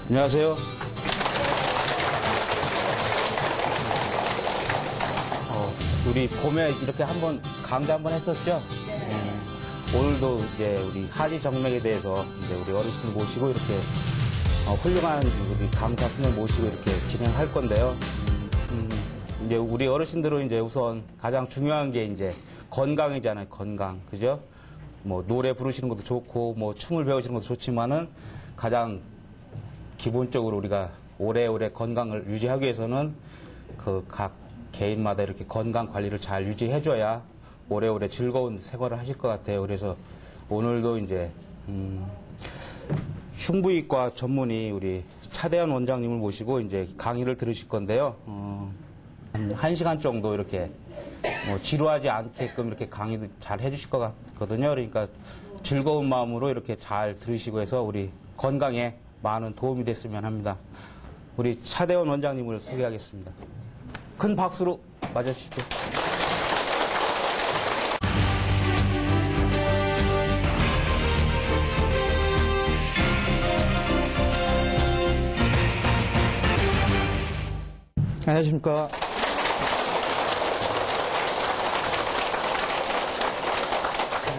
안녕하세요. 우리 봄에 이렇게 강좌 한번 했었죠? 오늘도 이제 우리 하지 정맥에 대해서 이제 우리 어르신을 모시고 이렇게 훌륭한 우리 강사 분을 모시고 이렇게 진행할 건데요. 이제 우리 어르신들은 이제 우선 가장 중요한 게 이제 건강이잖아요. 건강. 그죠? 뭐 노래 부르시는 것도 좋고 뭐 춤을 배우시는 것도 좋지만은 가장 기본적으로 우리가 오래오래 건강을 유지하기 위해서는 그 각 개인마다 이렇게 건강 관리를 잘 유지해줘야 오래오래 즐거운 생활을 하실 것 같아요. 그래서 오늘도 이제 흉부외과 전문의 우리 차대현 원장님을 모시고 이제 강의를 들으실 건데요. 한 1시간 정도 이렇게 지루하지 않게끔 이렇게 강의도 잘 해주실 것 같거든요. 그러니까 즐거운 마음으로 이렇게 잘 들으시고 해서 우리 건강에 많은 도움이 됐으면 합니다. 우리 차대원 원장님을 소개하겠습니다. 큰 박수로 맞아주십시오. 안녕하십니까.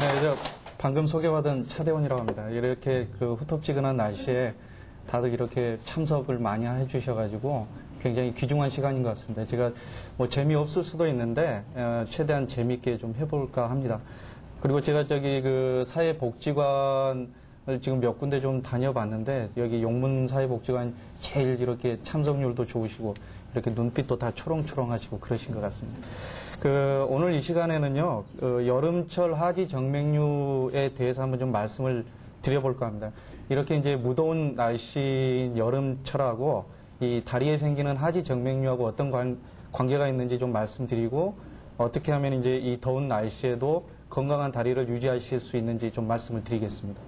네, 저 방금 소개받은 차대원이라고 합니다. 이렇게 그 후텁지근한 날씨에 다들 이렇게 참석을 많이 해주셔가지고 굉장히 귀중한 시간인 것 같습니다. 제가 뭐 재미없을 수도 있는데 최대한 재미있게 좀 해볼까 합니다. 그리고 제가 저기 그 사회복지관을 지금 몇 군데 좀 다녀봤는데 여기 용문사회복지관 제일 이렇게 참석률도 좋으시고 이렇게 눈빛도 다 초롱초롱하시고 그러신 것 같습니다. 오늘 이 시간에는요, 여름철 하지 정맥류에 대해서 한번 좀 말씀을 드려볼까 합니다. 이렇게 이제 무더운 날씨인 여름철하고 이 다리에 생기는 하지 정맥류하고 어떤 관계가 있는지 좀 말씀드리고 어떻게 하면 이제 이 더운 날씨에도 건강한 다리를 유지하실 수 있는지 좀 말씀을 드리겠습니다.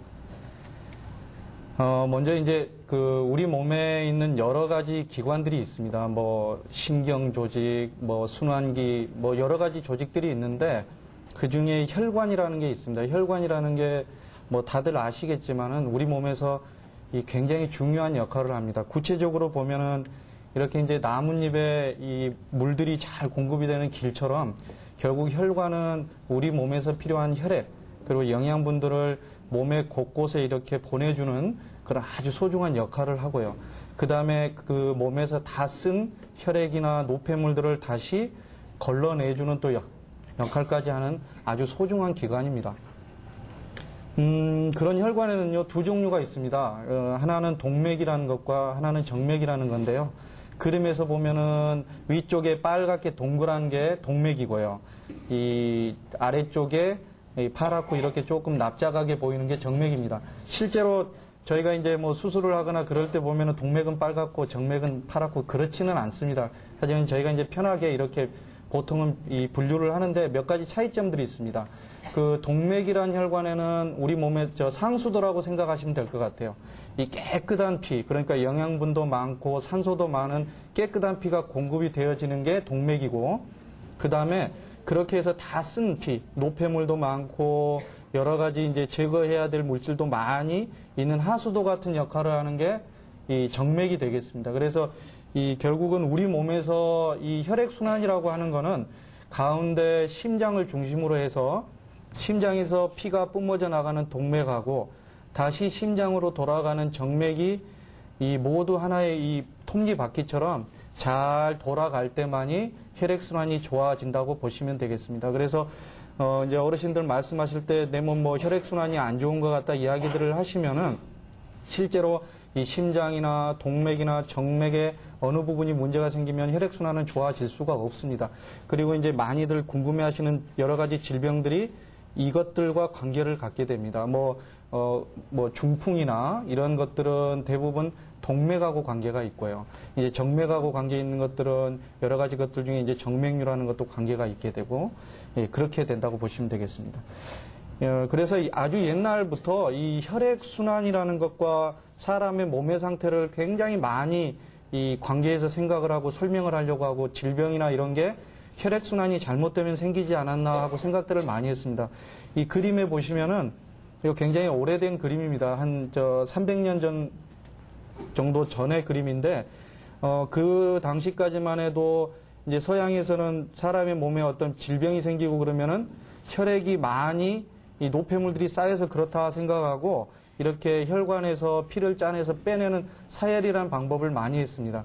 먼저 이제 우리 몸에 있는 여러 가지 기관들이 있습니다. 뭐 신경 조직, 뭐 순환기, 뭐 여러 가지 조직들이 있는데 그 중에 혈관이라는 게 있습니다. 혈관이라는 게 뭐 다들 아시겠지만은 우리 몸에서 이 굉장히 중요한 역할을 합니다. 구체적으로 보면은 이렇게 이제 나뭇잎에 이 물들이 잘 공급이 되는 길처럼 결국 혈관은 우리 몸에서 필요한 혈액 그리고 영양분들을 몸의 곳곳에 이렇게 보내주는 그런 아주 소중한 역할을 하고요. 그 다음에 그 몸에서 다 쓴 혈액이나 노폐물들을 다시 걸러내주는 또 역할까지 하는 아주 소중한 기관입니다. 그런 혈관에는요, 두 종류가 있습니다. 하나는 동맥이라는 것과 하나는 정맥이라는 건데요. 그림에서 보면은 위쪽에 빨갛게 동그란 게 동맥이고요. 이 아래쪽에 파랗고 이렇게 조금 납작하게 보이는 게 정맥입니다. 실제로 저희가 이제 뭐 수술을 하거나 그럴 때 보면은 동맥은 빨갛고 정맥은 파랗고 그렇지는 않습니다. 하지만 저희가 이제 편하게 이렇게 보통은 이 분류를 하는데 몇 가지 차이점들이 있습니다. 그 동맥이란 혈관에는 우리 몸의 상수도라고 생각하시면 될 것 같아요. 이 깨끗한 피, 그러니까 영양분도 많고 산소도 많은 깨끗한 피가 공급이 되어지는 게 동맥이고, 그 다음에 그렇게 해서 다 쓴 피, 노폐물도 많고 여러 가지 이제 제거해야 될 물질도 많이 있는 하수도 같은 역할을 하는 게 이 정맥이 되겠습니다. 그래서 이 결국은 우리 몸에서 이 혈액순환이라고 하는 거는 가운데 심장을 중심으로 해서 심장에서 피가 뿜어져 나가는 동맥하고 다시 심장으로 돌아가는 정맥이 이 모두 하나의 이 톱니바퀴처럼 잘 돌아갈 때만이 혈액순환이 좋아진다고 보시면 되겠습니다. 그래서 이제 어르신들 말씀하실 때 내 몸 뭐 혈액순환이 안 좋은 것 같다 이야기들을 하시면은 실제로 이 심장이나 동맥이나 정맥의 어느 부분이 문제가 생기면 혈액순환은 좋아질 수가 없습니다. 그리고 이제 많이들 궁금해하시는 여러 가지 질병들이 이것들과 관계를 갖게 됩니다. 뭐 중풍이나 이런 것들은 대부분 동맥하고 관계가 있고요. 이제 정맥하고 관계 있는 것들은 여러 가지 것들 중에 이제 정맥류라는 것도 관계가 있게 되고, 예, 그렇게 된다고 보시면 되겠습니다. 그래서 아주 옛날부터 이 혈액순환이라는 것과 사람의 몸의 상태를 굉장히 많이 이 관계에서 생각을 하고 설명을 하려고 하고 질병이나 이런 게 혈액순환이 잘못되면 생기지 않았나 하고 생각들을 많이 했습니다. 이 그림에 보시면은 이거 굉장히 오래된 그림입니다. 한 300년 전 정도 전의 그림인데, 그 당시까지만 해도 이제 서양에서는 사람의 몸에 어떤 질병이 생기고 그러면은 혈액이 많이 이 노폐물들이 쌓여서 그렇다 생각하고 이렇게 혈관에서 피를 짜내서 빼내는 사혈이라는 방법을 많이 했습니다.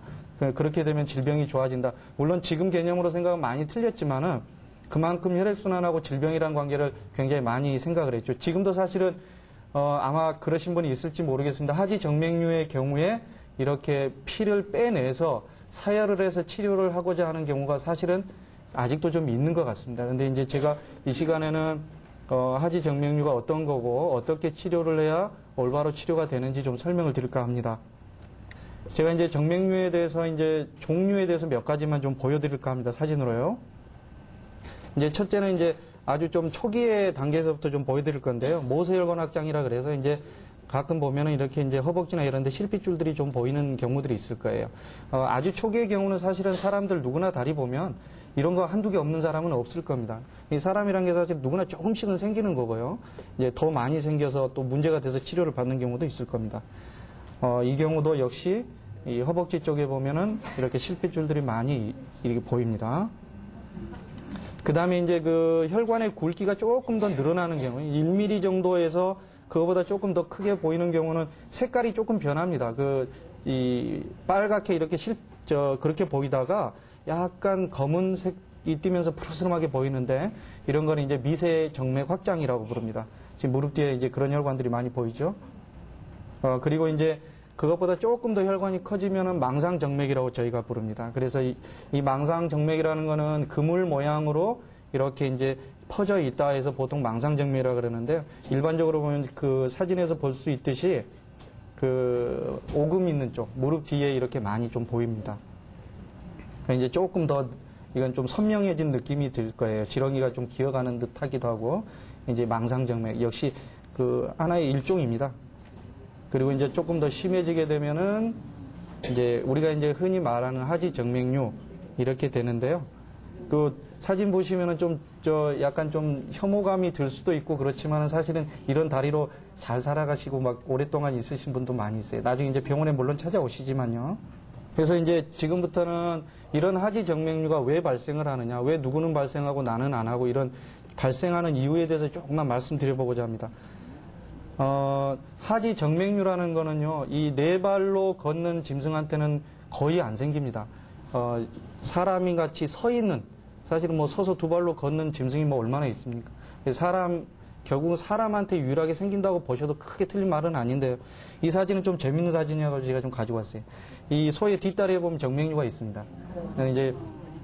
그렇게 되면 질병이 좋아진다. 물론 지금 개념으로 생각은 많이 틀렸지만은 그만큼 혈액순환하고 질병이라는 관계를 굉장히 많이 생각을 했죠. 지금도 사실은 아마 그러신 분이 있을지 모르겠습니다. 하지정맥류의 경우에 이렇게 피를 빼내서 사혈을 해서 치료를 하고자 하는 경우가 사실은 아직도 좀 있는 것 같습니다. 근데 이제 제가 이 시간에는 하지정맥류가 어떤 거고 어떻게 치료를 해야 올바로 치료가 되는지 좀 설명을 드릴까 합니다. 제가 이제 정맥류에 대해서 이제 종류에 대해서 몇 가지만 좀 보여드릴까 합니다. 사진으로요. 이제 첫째는 이제 아주 좀 초기의 단계에서부터 좀 보여드릴 건데요. 모세혈관 확장이라 그래서 이제 가끔 보면은 이렇게 이제 허벅지나 이런 데 실핏줄들이 좀 보이는 경우들이 있을 거예요. 아주 초기의 경우는 사실은 사람들 누구나 다리 보면 이런 거 한두 개 없는 사람은 없을 겁니다. 이 사람이란 게 사실 누구나 조금씩은 생기는 거고요. 이제 더 많이 생겨서 또 문제가 돼서 치료를 받는 경우도 있을 겁니다. 이 경우도 역시 이 허벅지 쪽에 보면은 이렇게 실핏줄들이 많이 이렇게 보입니다. 그 다음에 이제 그 혈관의 굵기가 조금 더 늘어나는 경우, 1mm 정도에서 그거보다 조금 더 크게 보이는 경우는 색깔이 조금 변합니다. 이 빨갛게 이렇게 그렇게 보이다가 약간 검은색이 띠면서 푸르스름하게 보이는데 이런 거는 이제 미세 정맥 확장이라고 부릅니다. 지금 무릎 뒤에 이제 그런 혈관들이 많이 보이죠. 그리고 이제 그것보다 조금 더 혈관이 커지면은 망상정맥이라고 저희가 부릅니다. 그래서 이 망상정맥이라는 거는 그물 모양으로 이렇게 이제 퍼져 있다 해서 보통 망상정맥이라고 그러는데요. 일반적으로 보면 그 사진에서 볼 수 있듯이 그 오금 있는 쪽, 무릎 뒤에 이렇게 많이 좀 보입니다. 이제 조금 더 이건 좀 선명해진 느낌이 들 거예요. 지렁이가 좀 기어가는 듯 하기도 하고, 이제 망상정맥 역시 그 하나의 일종입니다. 그리고 이제 조금 더 심해지게 되면은 이제 우리가 이제 흔히 말하는 하지정맥류 이렇게 되는데요. 그 사진 보시면은 좀 약간 좀 혐오감이 들 수도 있고 그렇지만은 사실은 이런 다리로 잘 살아가시고 막 오랫동안 있으신 분도 많이 있어요. 나중에 이제 병원에 물론 찾아오시지만요. 그래서 이제 지금부터는 이런 하지정맥류가 왜 발생을 하느냐, 왜 누구는 발생하고 나는 안 하고 이런 발생하는 이유에 대해서 조금만 말씀드려보고자 합니다. 하지정맥류라는 거는요, 이 네 발로 걷는 짐승한테는 거의 안 생깁니다. 사람이 같이 서 있는, 사실은 뭐 서서 두 발로 걷는 짐승이 뭐 얼마나 있습니까? 결국은 사람한테 유일하게 생긴다고 보셔도 크게 틀린 말은 아닌데요. 이 사진은 좀 재밌는 사진이어서 제가 좀 가지고 왔어요. 이 소의 뒷다리에 보면 정맥류가 있습니다. 이제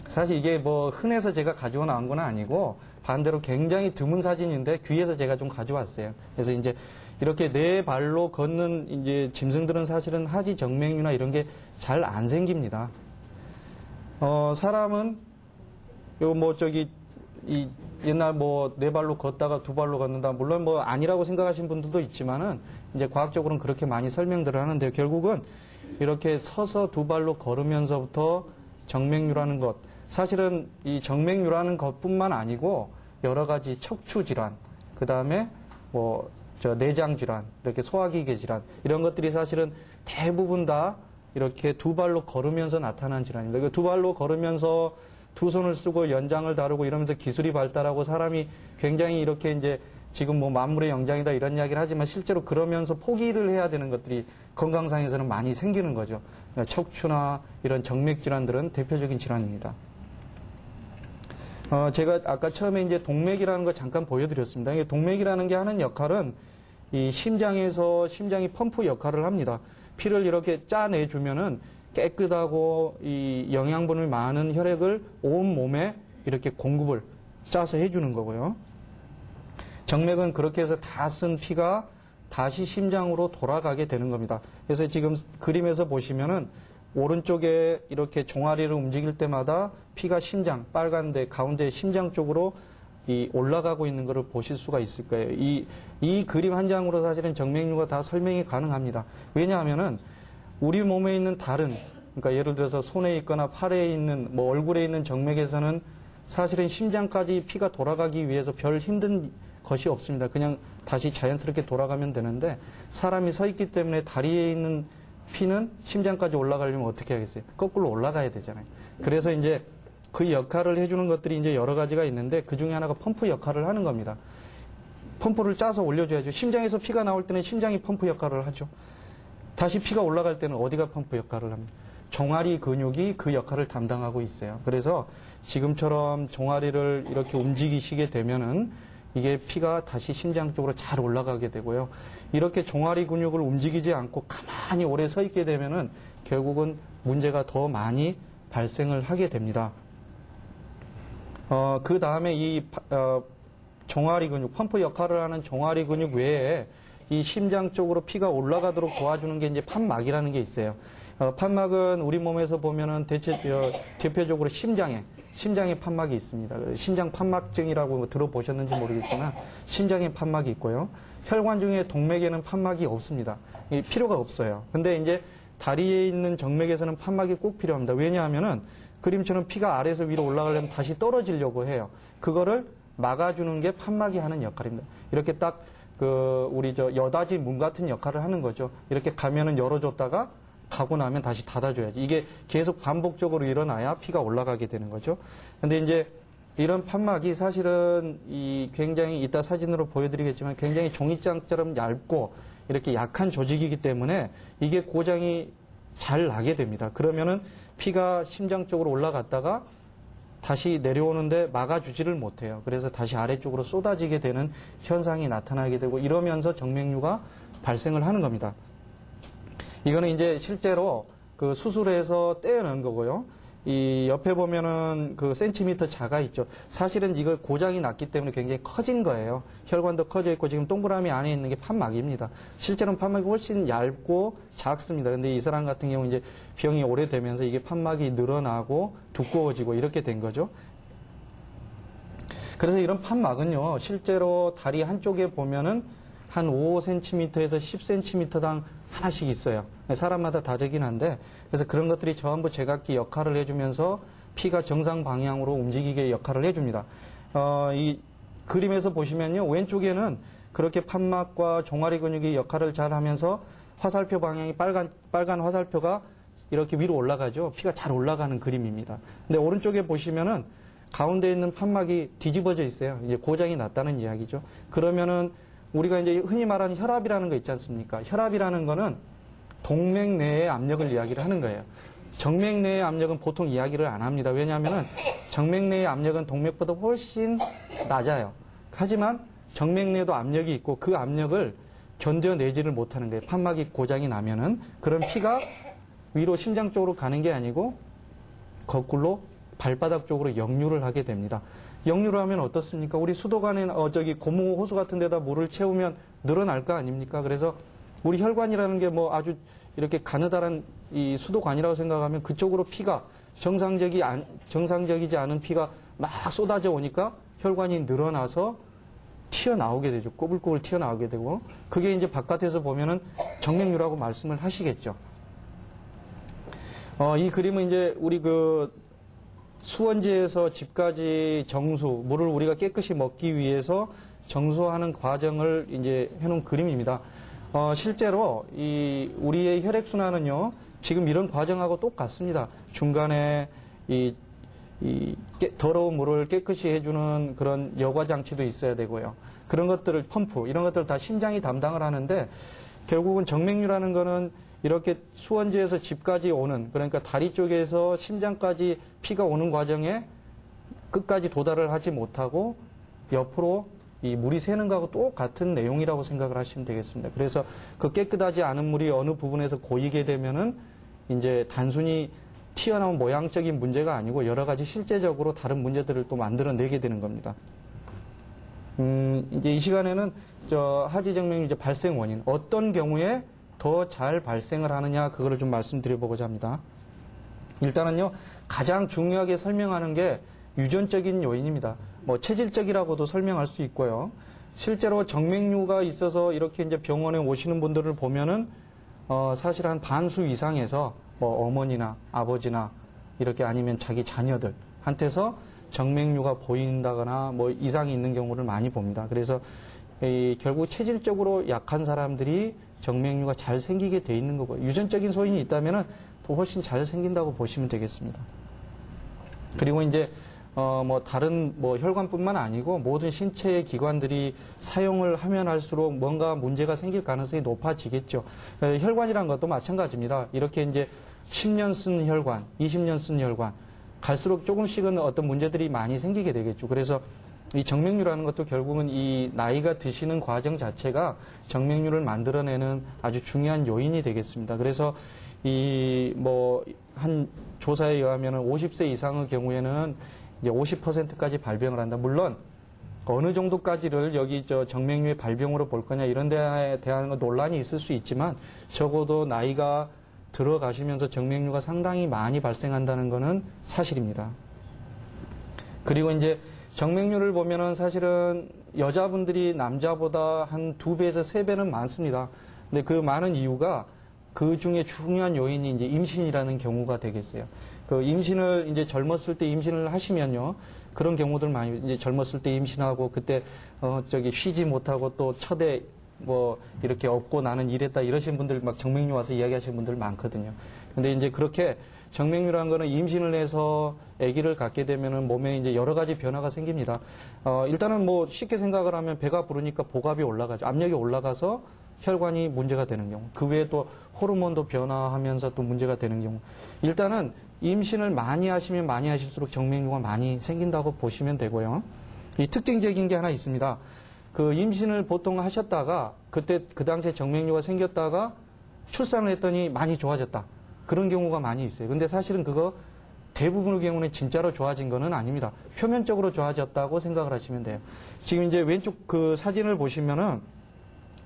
사실 이게 뭐 흔해서 제가 가지고 나온 건 아니고 반대로 굉장히 드문 사진인데 귀에서 제가 좀 가져왔어요. 그래서 이제 이렇게 네 발로 걷는 이제 짐승들은 사실은 하지정맥류나 이런 게 잘 안 생깁니다. 사람은 요 뭐 이 옛날 뭐 네 발로 걷다가 두 발로 걷는다. 물론 뭐 아니라고 생각하시는 분들도 있지만은 이제 과학적으로는 그렇게 많이 설명들을 하는데요. 결국은 이렇게 서서 두 발로 걸으면서부터 정맥류라는 것, 사실은 이 정맥류라는 것뿐만 아니고 여러 가지 척추 질환, 그 다음에 뭐 내장 질환, 이렇게 소화기계 질환 이런 것들이 사실은 대부분 다 이렇게 두 발로 걸으면서 나타난 질환입니다. 두 발로 걸으면서 두 손을 쓰고 연장을 다루고 이러면서 기술이 발달하고 사람이 굉장히 이렇게 이제 지금 뭐 만물의 영장이다 이런 이야기를 하지만 실제로 그러면서 포기를 해야 되는 것들이 건강상에서는 많이 생기는 거죠. 척추나 이런 정맥 질환들은 대표적인 질환입니다. 제가 아까 처음에 이제 동맥이라는 거 잠깐 보여드렸습니다. 이게 동맥이라는 게 하는 역할은 이 심장에서 심장이 펌프 역할을 합니다. 피를 이렇게 짜내주면은 깨끗하고 이 영양분을 많은 혈액을 온 몸에 이렇게 공급을 짜서 해주는 거고요. 정맥은 그렇게 해서 다 쓴 피가 다시 심장으로 돌아가게 되는 겁니다. 그래서 지금 그림에서 보시면은 오른쪽에 이렇게 종아리를 움직일 때마다 피가 심장, 빨간데 가운데 심장 쪽으로 올라가고 있는 것을 보실 수가 있을 거예요. 이 그림 한 장으로 사실은 정맥류가 다 설명이 가능합니다. 왜냐하면은 우리 몸에 있는 다른, 그러니까 예를 들어서 손에 있거나 팔에 있는, 뭐 얼굴에 있는 정맥에서는 사실은 심장까지 피가 돌아가기 위해서 별 힘든 것이 없습니다. 그냥 다시 자연스럽게 돌아가면 되는데 사람이 서 있기 때문에 다리에 있는 피는 심장까지 올라가려면 어떻게 하겠어요? 거꾸로 올라가야 되잖아요. 그래서 이제 그 역할을 해주는 것들이 이제 여러 가지가 있는데 그 중에 하나가 펌프 역할을 하는 겁니다. 펌프를 짜서 올려줘야죠. 심장에서 피가 나올 때는 심장이 펌프 역할을 하죠. 다시 피가 올라갈 때는 어디가 펌프 역할을 합니까? 종아리 근육이 그 역할을 담당하고 있어요. 그래서 지금처럼 종아리를 이렇게 움직이시게 되면은 이게 피가 다시 심장 쪽으로 잘 올라가게 되고요. 이렇게 종아리 근육을 움직이지 않고 가만히 오래 서 있게 되면은 결국은 문제가 더 많이 발생을 하게 됩니다. 그 다음에 종아리 근육, 펌프 역할을 하는 종아리 근육 외에 이 심장 쪽으로 피가 올라가도록 도와주는 게 이제 판막이라는 게 있어요. 판막은 우리 몸에서 보면은 대표적으로 심장에 판막이 있습니다. 심장 판막증이라고 들어보셨는지 모르겠지만 심장에 판막이 있고요. 혈관 중에 동맥에는 판막이 없습니다. 필요가 없어요. 근데 이제 다리에 있는 정맥에서는 판막이 꼭 필요합니다. 왜냐하면은 그림처럼 피가 아래에서 위로 올라가려면 다시 떨어지려고 해요. 그거를 막아주는 게 판막이 하는 역할입니다. 이렇게 딱 우리 여닫이 문 같은 역할을 하는 거죠. 이렇게 가면은 열어줬다가 가고 나면 다시 닫아줘야지. 이게 계속 반복적으로 일어나야 피가 올라가게 되는 거죠. 근데 이제 이런 판막이 사실은 굉장히 이따 사진으로 보여드리겠지만 굉장히 종이장처럼 얇고 이렇게 약한 조직이기 때문에 이게 고장이 잘 나게 됩니다. 그러면은 피가 심장 쪽으로 올라갔다가 다시 내려오는데 막아주지를 못해요. 그래서 다시 아래쪽으로 쏟아지게 되는 현상이 나타나게 되고 이러면서 정맥류가 발생을 하는 겁니다. 이거는 이제 실제로 그 수술해서 떼어낸 거고요. 이 옆에 보면은 그 센티미터 자가 있죠. 사실은 이거 고장이 났기 때문에 굉장히 커진 거예요. 혈관도 커져 있고 지금 동그라미 안에 있는 게 판막입니다. 실제로는 판막이 훨씬 얇고 작습니다. 근데 이 사람 같은 경우 이제 병이 오래되면서 이게 판막이 늘어나고 두꺼워지고 이렇게 된 거죠. 그래서 이런 판막은요, 실제로 다리 한쪽에 보면은 한 5cm에서 10cm당 하나씩 있어요. 사람마다 다르긴 한데, 그래서 그런 것들이 전부 제각기 역할을 해주면서 피가 정상 방향으로 움직이게 역할을 해줍니다. 이 그림에서 보시면요, 왼쪽에는 그렇게 판막과 종아리 근육이 역할을 잘 하면서 화살표 방향이 빨간 화살표가 이렇게 위로 올라가죠. 피가 잘 올라가는 그림입니다. 근데 오른쪽에 보시면은 가운데 있는 판막이 뒤집어져 있어요. 이제 고장이 났다는 이야기죠. 그러면은 우리가 이제 흔히 말하는 혈압이라는 거 있지 않습니까? 혈압이라는 거는 동맥 내의 압력을 이야기를 하는 거예요. 정맥 내의 압력은 보통 이야기를 안 합니다. 왜냐하면 정맥 내의 압력은 동맥보다 훨씬 낮아요. 하지만 정맥 내에도 압력이 있고 그 압력을 견뎌내지를 못하는 거예요. 판막이 고장이 나면은 그런 피가 위로 심장 쪽으로 가는 게 아니고 거꾸로 발바닥 쪽으로 역류를 하게 됩니다. 역류를 하면 어떻습니까? 우리 수도관에 고무 호수 같은 데다 물을 채우면 늘어날 거 아닙니까? 그래서 우리 혈관이라는 게 뭐 아주 이렇게 가느다란 이 수도관이라고 생각하면 그쪽으로 피가 정상적이지 않은 피가 막 쏟아져 오니까 혈관이 늘어나서 튀어나오게 되죠. 꼬불꼬불 튀어나오게 되고 그게 이제 바깥에서 보면은 정맥류라고 말씀을 하시겠죠. 이 그림은 이제 우리 수원지에서 집까지 물을 우리가 깨끗이 먹기 위해서 정수하는 과정을 이제 해놓은 그림입니다. 실제로 우리의 혈액순환은요, 지금 이런 과정하고 똑같습니다. 중간에 더러운 물을 깨끗이 해주는 그런 여과 장치도 있어야 되고요. 그런 것들을 펌프, 이런 것들을 다 심장이 담당을 하는데 결국은 정맥류라는 거는 이렇게 수원지에서 집까지 오는, 그러니까 다리 쪽에서 심장까지 피가 오는 과정에 끝까지 도달을 하지 못하고 옆으로 이 물이 새는 거하고 똑같은 내용이라고 생각을 하시면 되겠습니다. 그래서 그 깨끗하지 않은 물이 어느 부분에서 고이게 되면은 이제 단순히 튀어나온 모양적인 문제가 아니고 여러 가지 실제적으로 다른 문제들을 또 만들어내게 되는 겁니다. 이제 이 시간에는 하지정맥류 이제 발생 원인, 어떤 경우에 더 잘 발생을 하느냐, 그거를 좀 말씀드려보고자 합니다. 일단은요, 가장 중요하게 설명하는 게 유전적인 요인입니다. 뭐, 체질적이라고도 설명할 수 있고요. 실제로 정맥류가 있어서 이렇게 이제 병원에 오시는 분들을 보면은, 사실 한 반수 이상에서 뭐, 어머니나 아버지나 이렇게 아니면 자기 자녀들한테서 정맥류가 보인다거나 뭐, 이상이 있는 경우를 많이 봅니다. 그래서 결국 체질적으로 약한 사람들이 정맥류가 잘 생기게 돼 있는 거고요. 유전적인 소인이 있다면은 더 훨씬 잘 생긴다고 보시면 되겠습니다. 그리고 이제 다른 혈관뿐만 아니고 모든 신체의 기관들이 사용을 하면 할수록 뭔가 문제가 생길 가능성이 높아지겠죠. 혈관이란 것도 마찬가지입니다. 이렇게 이제 10년 쓴 혈관, 20년 쓴 혈관, 갈수록 조금씩은 어떤 문제들이 많이 생기게 되겠죠. 그래서 이 정맥류라는 것도 결국은 이 나이가 드시는 과정 자체가 정맥류를 만들어내는 아주 중요한 요인이 되겠습니다. 그래서 한 조사에 의하면 50세 이상의 경우에는 이제 50%까지 발병을 한다. 물론 어느 정도까지를 여기 정맥류의 발병으로 볼 거냐 이런 데에 대한 논란이 있을 수 있지만 적어도 나이가 들어가시면서 정맥류가 상당히 많이 발생한다는 것은 사실입니다. 그리고 이제 정맥류를 보면은 사실은 여자분들이 남자보다 한 2배에서 3배는 많습니다. 근데 그 많은 이유가 그 중에 중요한 요인이 이제 임신이라는 경우가 되겠어요. 그 임신을 이제 젊었을 때 임신을 하시면요. 그런 경우들 많이 이제 젊었을 때 임신하고 그때 쉬지 못하고 또 첫애 이렇게 업고 나는 이랬다 이러신 분들 막 정맥류 와서 이야기하시는 분들 많거든요. 근데 이제 그렇게 정맥류라는 거는 임신을 해서 아기를 갖게 되면은 몸에 이제 여러 가지 변화가 생깁니다. 일단은 쉽게 생각을 하면 배가 부르니까 복압이 올라가죠. 압력이 올라가서 혈관이 문제가 되는 경우. 그 외에 또 호르몬도 변화하면서 또 문제가 되는 경우. 일단은 임신을 많이 하시면 많이 하실수록 정맥류가 많이 생긴다고 보시면 되고요. 이 특징적인 게 하나 있습니다. 그 임신을 보통 하셨다가 그때 그 당시에 정맥류가 생겼다가 출산을 했더니 많이 좋아졌다. 그런 경우가 많이 있어요. 근데 사실은 그거 대부분의 경우는 진짜로 좋아진 거는 아닙니다. 표면적으로 좋아졌다고 생각을 하시면 돼요. 지금 이제 왼쪽 그 사진을 보시면은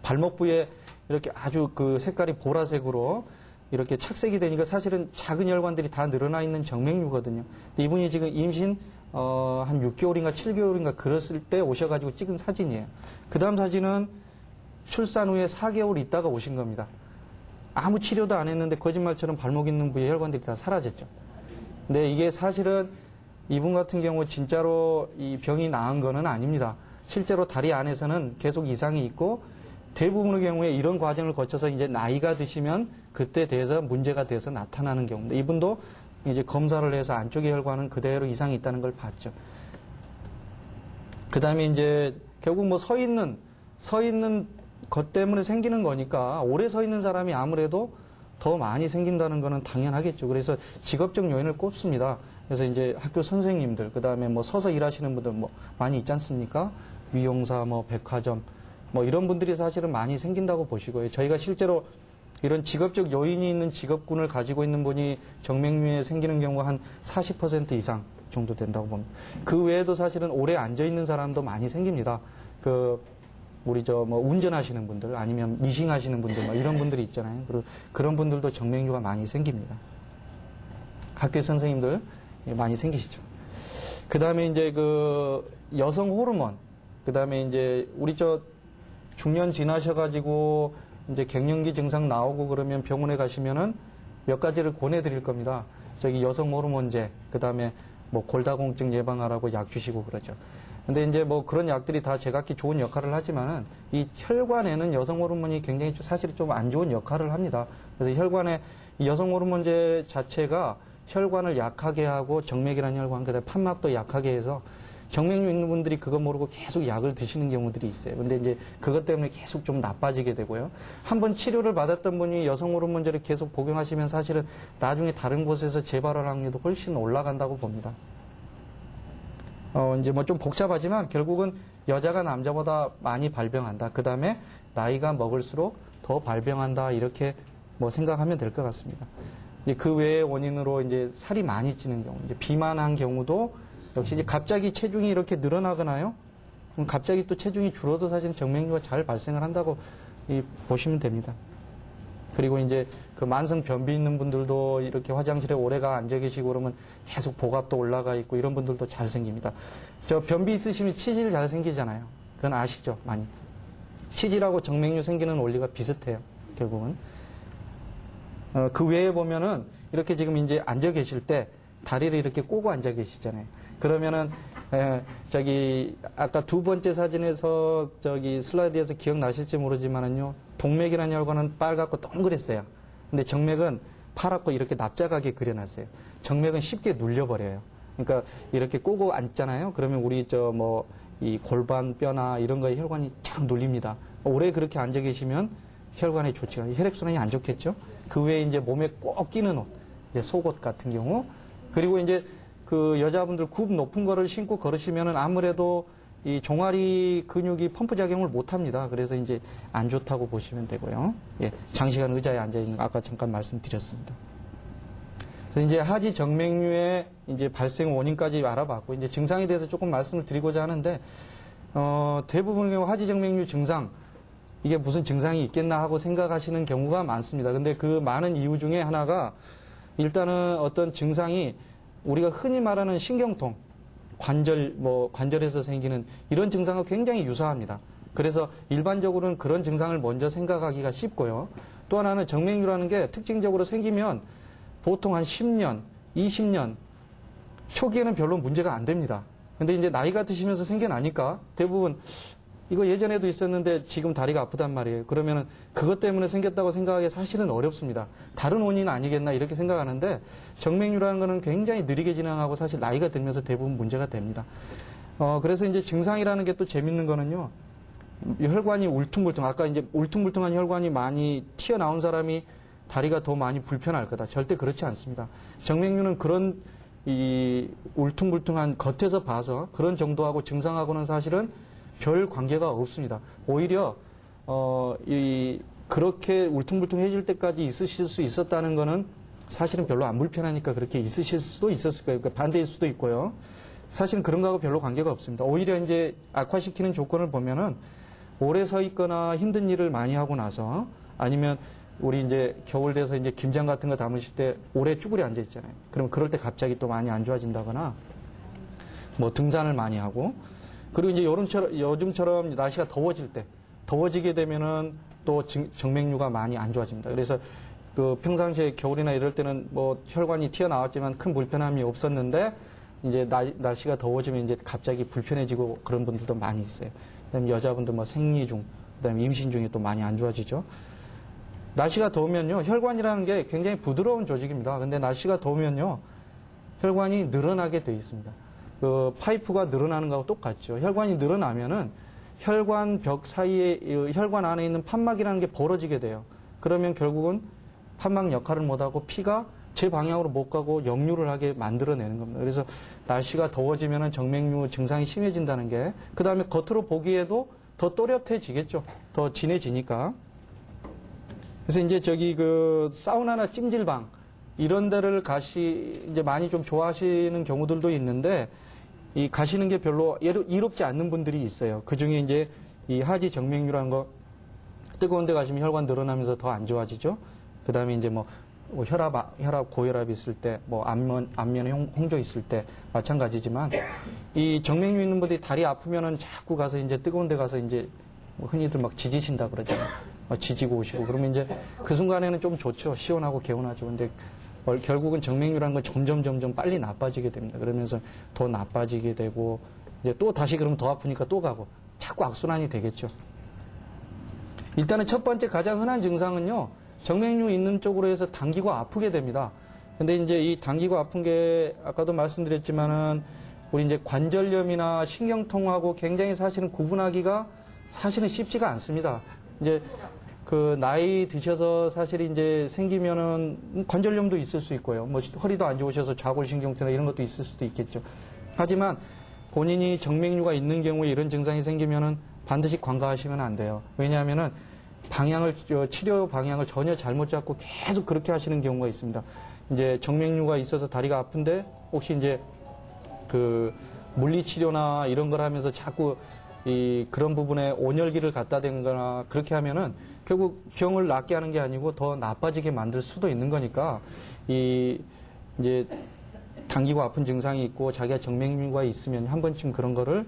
발목 부에 이렇게 아주 그 색깔이 보라색으로 이렇게 착색이 되니까 사실은 작은 혈관들이 다 늘어나 있는 정맥류거든요. 근데 이분이 지금 임신 한 6개월인가 7개월인가 그랬을 때 오셔가지고 찍은 사진이에요. 그 다음 사진은 출산 후에 4개월 있다가 오신 겁니다. 아무 치료도 안 했는데 거짓말처럼 발목 있는 부위의 혈관들이 다 사라졌죠. 근데 이게 사실은 이분 같은 경우 진짜로 이 병이 나은 거는 아닙니다. 실제로 다리 안에서는 계속 이상이 있고 대부분의 경우에 이런 과정을 거쳐서 이제 나이가 드시면 그때 대해서 문제가 돼서 나타나는 경우인데 이분도 이제 검사를 해서 안쪽의 혈관은 그대로 이상이 있다는 걸 봤죠. 그 다음에 이제 결국 서 있는 것 때문에 생기는 거니까 오래 서 있는 사람이 아무래도 더 많이 생긴다는 거는 당연하겠죠. 그래서 직업적 요인을 꼽습니다. 그래서 이제 학교 선생님들, 그 다음에 서서 일하시는 분들 많이 있지 않습니까? 미용사, 백화점, 이런 분들이 사실은 많이 생긴다고 보시고요. 저희가 실제로 이런 직업적 요인이 있는 직업군을 가지고 있는 분이 정맥류에 생기는 경우가 한 40% 이상 정도 된다고 봅니다. 그 외에도 사실은 오래 앉아있는 사람도 많이 생깁니다. 우리 운전하시는 분들 아니면 미싱하시는 분들 이런 분들이 있잖아요. 그런 분들도 정맥류가 많이 생깁니다. 학교 선생님들 많이 생기시죠. 그 다음에 이제 여성 호르몬, 그 다음에 이제 우리 중년 지나셔가지고 이제 갱년기 증상 나오고 그러면 병원에 가시면은 몇 가지를 권해드릴 겁니다. 여성 호르몬제, 그 다음에 골다공증 예방하라고 약 주시고 그러죠. 근데 이제 그런 약들이 다 제각기 좋은 역할을 하지만은 이 혈관에는 여성 호르몬이 굉장히 사실 좀 안 좋은 역할을 합니다. 그래서 혈관에 이 여성 호르몬제 자체가 혈관을 약하게 하고 정맥이라는 혈관, 그다음에 판막도 약하게 해서 정맥류 있는 분들이 그거 모르고 계속 약을 드시는 경우들이 있어요. 근데 이제 그것 때문에 계속 좀 나빠지게 되고요. 한번 치료를 받았던 분이 여성 호르몬제를 계속 복용하시면 사실은 나중에 다른 곳에서 재발할 확률도 훨씬 올라간다고 봅니다. 이제 좀 복잡하지만 결국은 여자가 남자보다 많이 발병한다. 그 다음에 나이가 먹을수록 더 발병한다. 이렇게 생각하면 될 것 같습니다. 그 외의 원인으로 이제 살이 많이 찌는 경우, 이제 비만한 경우도 역시 이제 갑자기 체중이 이렇게 늘어나거나요. 그럼 갑자기 또 체중이 줄어도 사실 정맥류가 잘 발생을 한다고 보시면 됩니다. 그리고 이제 만성 변비 있는 분들도 이렇게 화장실에 오래가 앉아 계시고 그러면 계속 복압도 올라가 있고 이런 분들도 잘 생깁니다. 변비 있으시면 치질 잘 생기잖아요. 그건 아시죠? 많이. 치질하고 정맥류 생기는 원리가 비슷해요. 결국은. 그 외에 보면은 이렇게 지금 이제 앉아 계실 때 다리를 이렇게 꼬고 앉아 계시잖아요. 그러면은 아까 두 번째 사진에서 슬라이드에서 기억나실지 모르지만은요, 동맥이라는 혈관은 빨갛고 동그랬어요. 근데 정맥은 파랗고 이렇게 납작하게 그려놨어요. 정맥은 쉽게 눌려버려요. 그러니까 이렇게 꼬고 앉잖아요. 그러면 우리 이 골반 뼈나 이런 거에 혈관이 쫙 눌립니다. 오래 그렇게 앉아 계시면 혈관에 좋지가 않아요. 혈액순환이 안 좋겠죠. 그 외에 이제 몸에 꼭 끼는 옷, 이제 속옷 같은 경우, 그리고 이제 그 여자분들 굽 높은 거를 신고 걸으시면은 아무래도 이 종아리 근육이 펌프 작용을 못 합니다. 그래서 이제 안 좋다고 보시면 되고요. 예, 장시간 의자에 앉아 있는 거 아까 잠깐 말씀드렸습니다. 그래서 이제 하지 정맥류의 이제 발생 원인까지 알아봤고, 이제 증상에 대해서 조금 말씀을 드리고자 하는데, 대부분의 경우 하지 정맥류 증상, 이게 무슨 증상이 있겠나 하고 생각하시는 경우가 많습니다. 근데 그 많은 이유 중에 하나가 일단은 어떤 증상이 우리가 흔히 말하는 신경통, 관절에서 생기는 이런 증상과 굉장히 유사합니다. 그래서 일반적으로는 그런 증상을 먼저 생각하기가 쉽고요. 또 하나는 정맥류라는 게 특징적으로 생기면 보통 한 10년, 20년 초기에는 별로 문제가 안 됩니다. 근데 이제 나이가 드시면서 생겨나니까 대부분 이거 예전에도 있었는데 지금 다리가 아프단 말이에요. 그러면은 그것 때문에 생겼다고 생각하기 사실은 어렵습니다. 다른 원인은 아니겠나 이렇게 생각하는데 정맥류라는 거는 굉장히 느리게 진행하고 사실 나이가 들면서 대부분 문제가 됩니다. 그래서 이제 증상이라는 게 또 재밌는 거는요. 혈관이 울퉁불퉁, 아까 이제 울퉁불퉁한 혈관이 많이 튀어나온 사람이 다리가 더 많이 불편할 거다. 절대 그렇지 않습니다. 정맥류는 그런 이 울퉁불퉁한 겉에서 봐서 그런 정도하고 증상하고는 사실은 별 관계가 없습니다. 오히려 그렇게 울퉁불퉁해질 때까지 있으실 수 있었다는 거는 사실은 별로 안 불편하니까 그렇게 있으실 수도 있었을 거예요. 그러니까 반대일 수도 있고요. 사실은 그런 거하고 별로 관계가 없습니다. 오히려 이제 악화시키는 조건을 보면은 오래 서 있거나 힘든 일을 많이 하고 나서 아니면 우리 이제 겨울 돼서 이제 김장 같은 거 담으실 때 오래 쭈그려 앉아 있잖아요. 그럼 그럴 때 갑자기 또 많이 안 좋아진다거나 뭐 등산을 많이 하고 그리고 이제 요즘처럼 날씨가 더워지게 되면은 또 정맥류가 많이 안 좋아집니다. 그래서 그 평상시에 겨울이나 이럴 때는 뭐 혈관이 튀어나왔지만 큰 불편함이 없었는데 이제 날씨가 더워지면 이제 갑자기 불편해지고 그런 분들도 많이 있어요. 그다음에 여자분들 뭐 생리 중, 그다음에 임신 중에 또 많이 안 좋아지죠. 날씨가 더우면요, 혈관이라는 게 굉장히 부드러운 조직입니다. 근데 날씨가 더우면요, 혈관이 늘어나게 돼 있습니다. 그 파이프가 늘어나는 거하고 똑같죠. 혈관이 늘어나면은 혈관 벽 사이에 혈관 안에 있는 판막이라는 게 벌어지게 돼요. 그러면 결국은 판막 역할을 못하고 피가 제 방향으로 못 가고 역류를 하게 만들어내는 겁니다. 그래서 날씨가 더워지면은 정맥류 증상이 심해진다는 게, 그 다음에 겉으로 보기에도 더 또렷해지겠죠. 더 진해지니까. 그래서 이제 그 사우나나 찜질방 이런 데를 이제 많이 좀 좋아하시는 경우들도 있는데, 이 가시는 게 별로 이롭지 않는 분들이 있어요. 그 중에 이제 이 하지 정맥류라는 거, 뜨거운 데 가시면 혈관 늘어나면서 더 안 좋아지죠. 그 다음에 이제 뭐 혈압, 고혈압 있을 때, 뭐 안면에 홍조 있을 때 마찬가지지만, 이 정맥류 있는 분들이 다리 아프면은 자꾸 가서 이제 뜨거운 데 가서 이제 뭐 흔히들 막 지지신다 그러잖아요. 지지고 오시고. 그러면 이제 그 순간에는 좀 좋죠. 시원하고 개운하죠. 근데 결국은 정맥류라는 건 점점 빨리 나빠지게 됩니다. 그러면서 더 나빠지게 되고, 이제 또 다시 그러면 더 아프니까 또 가고, 자꾸 악순환이 되겠죠. 일단은 첫 번째 가장 흔한 증상은요, 정맥류 있는 쪽으로 해서 당기고 아프게 됩니다. 근데 이제 이 당기고 아픈 게 아까도 말씀드렸지만은 우리 이제 관절염이나 신경통하고 굉장히 사실은 구분하기가 사실은 쉽지가 않습니다. 이제 그 나이 드셔서 사실 이제 생기면은 관절염도 있을 수 있고요. 뭐 허리도 안 좋으셔서 좌골신경통이나 이런 것도 있을 수도 있겠죠. 하지만 본인이 정맥류가 있는 경우에 이런 증상이 생기면은 반드시 관가하시면 안 돼요. 왜냐하면은 치료 방향을 전혀 잘못 잡고 계속 그렇게 하시는 경우가 있습니다. 이제 정맥류가 있어서 다리가 아픈데 혹시 이제 그 물리치료나 이런 걸 하면서 자꾸 그런 부분에 온열기를 갖다 대거나 그렇게 하면은 결국 병을 낫게 하는 게 아니고 더 나빠지게 만들 수도 있는 거니까 이제 당기고 아픈 증상이 있고 자기가 정맥류가 있으면 한 번쯤 그런 거를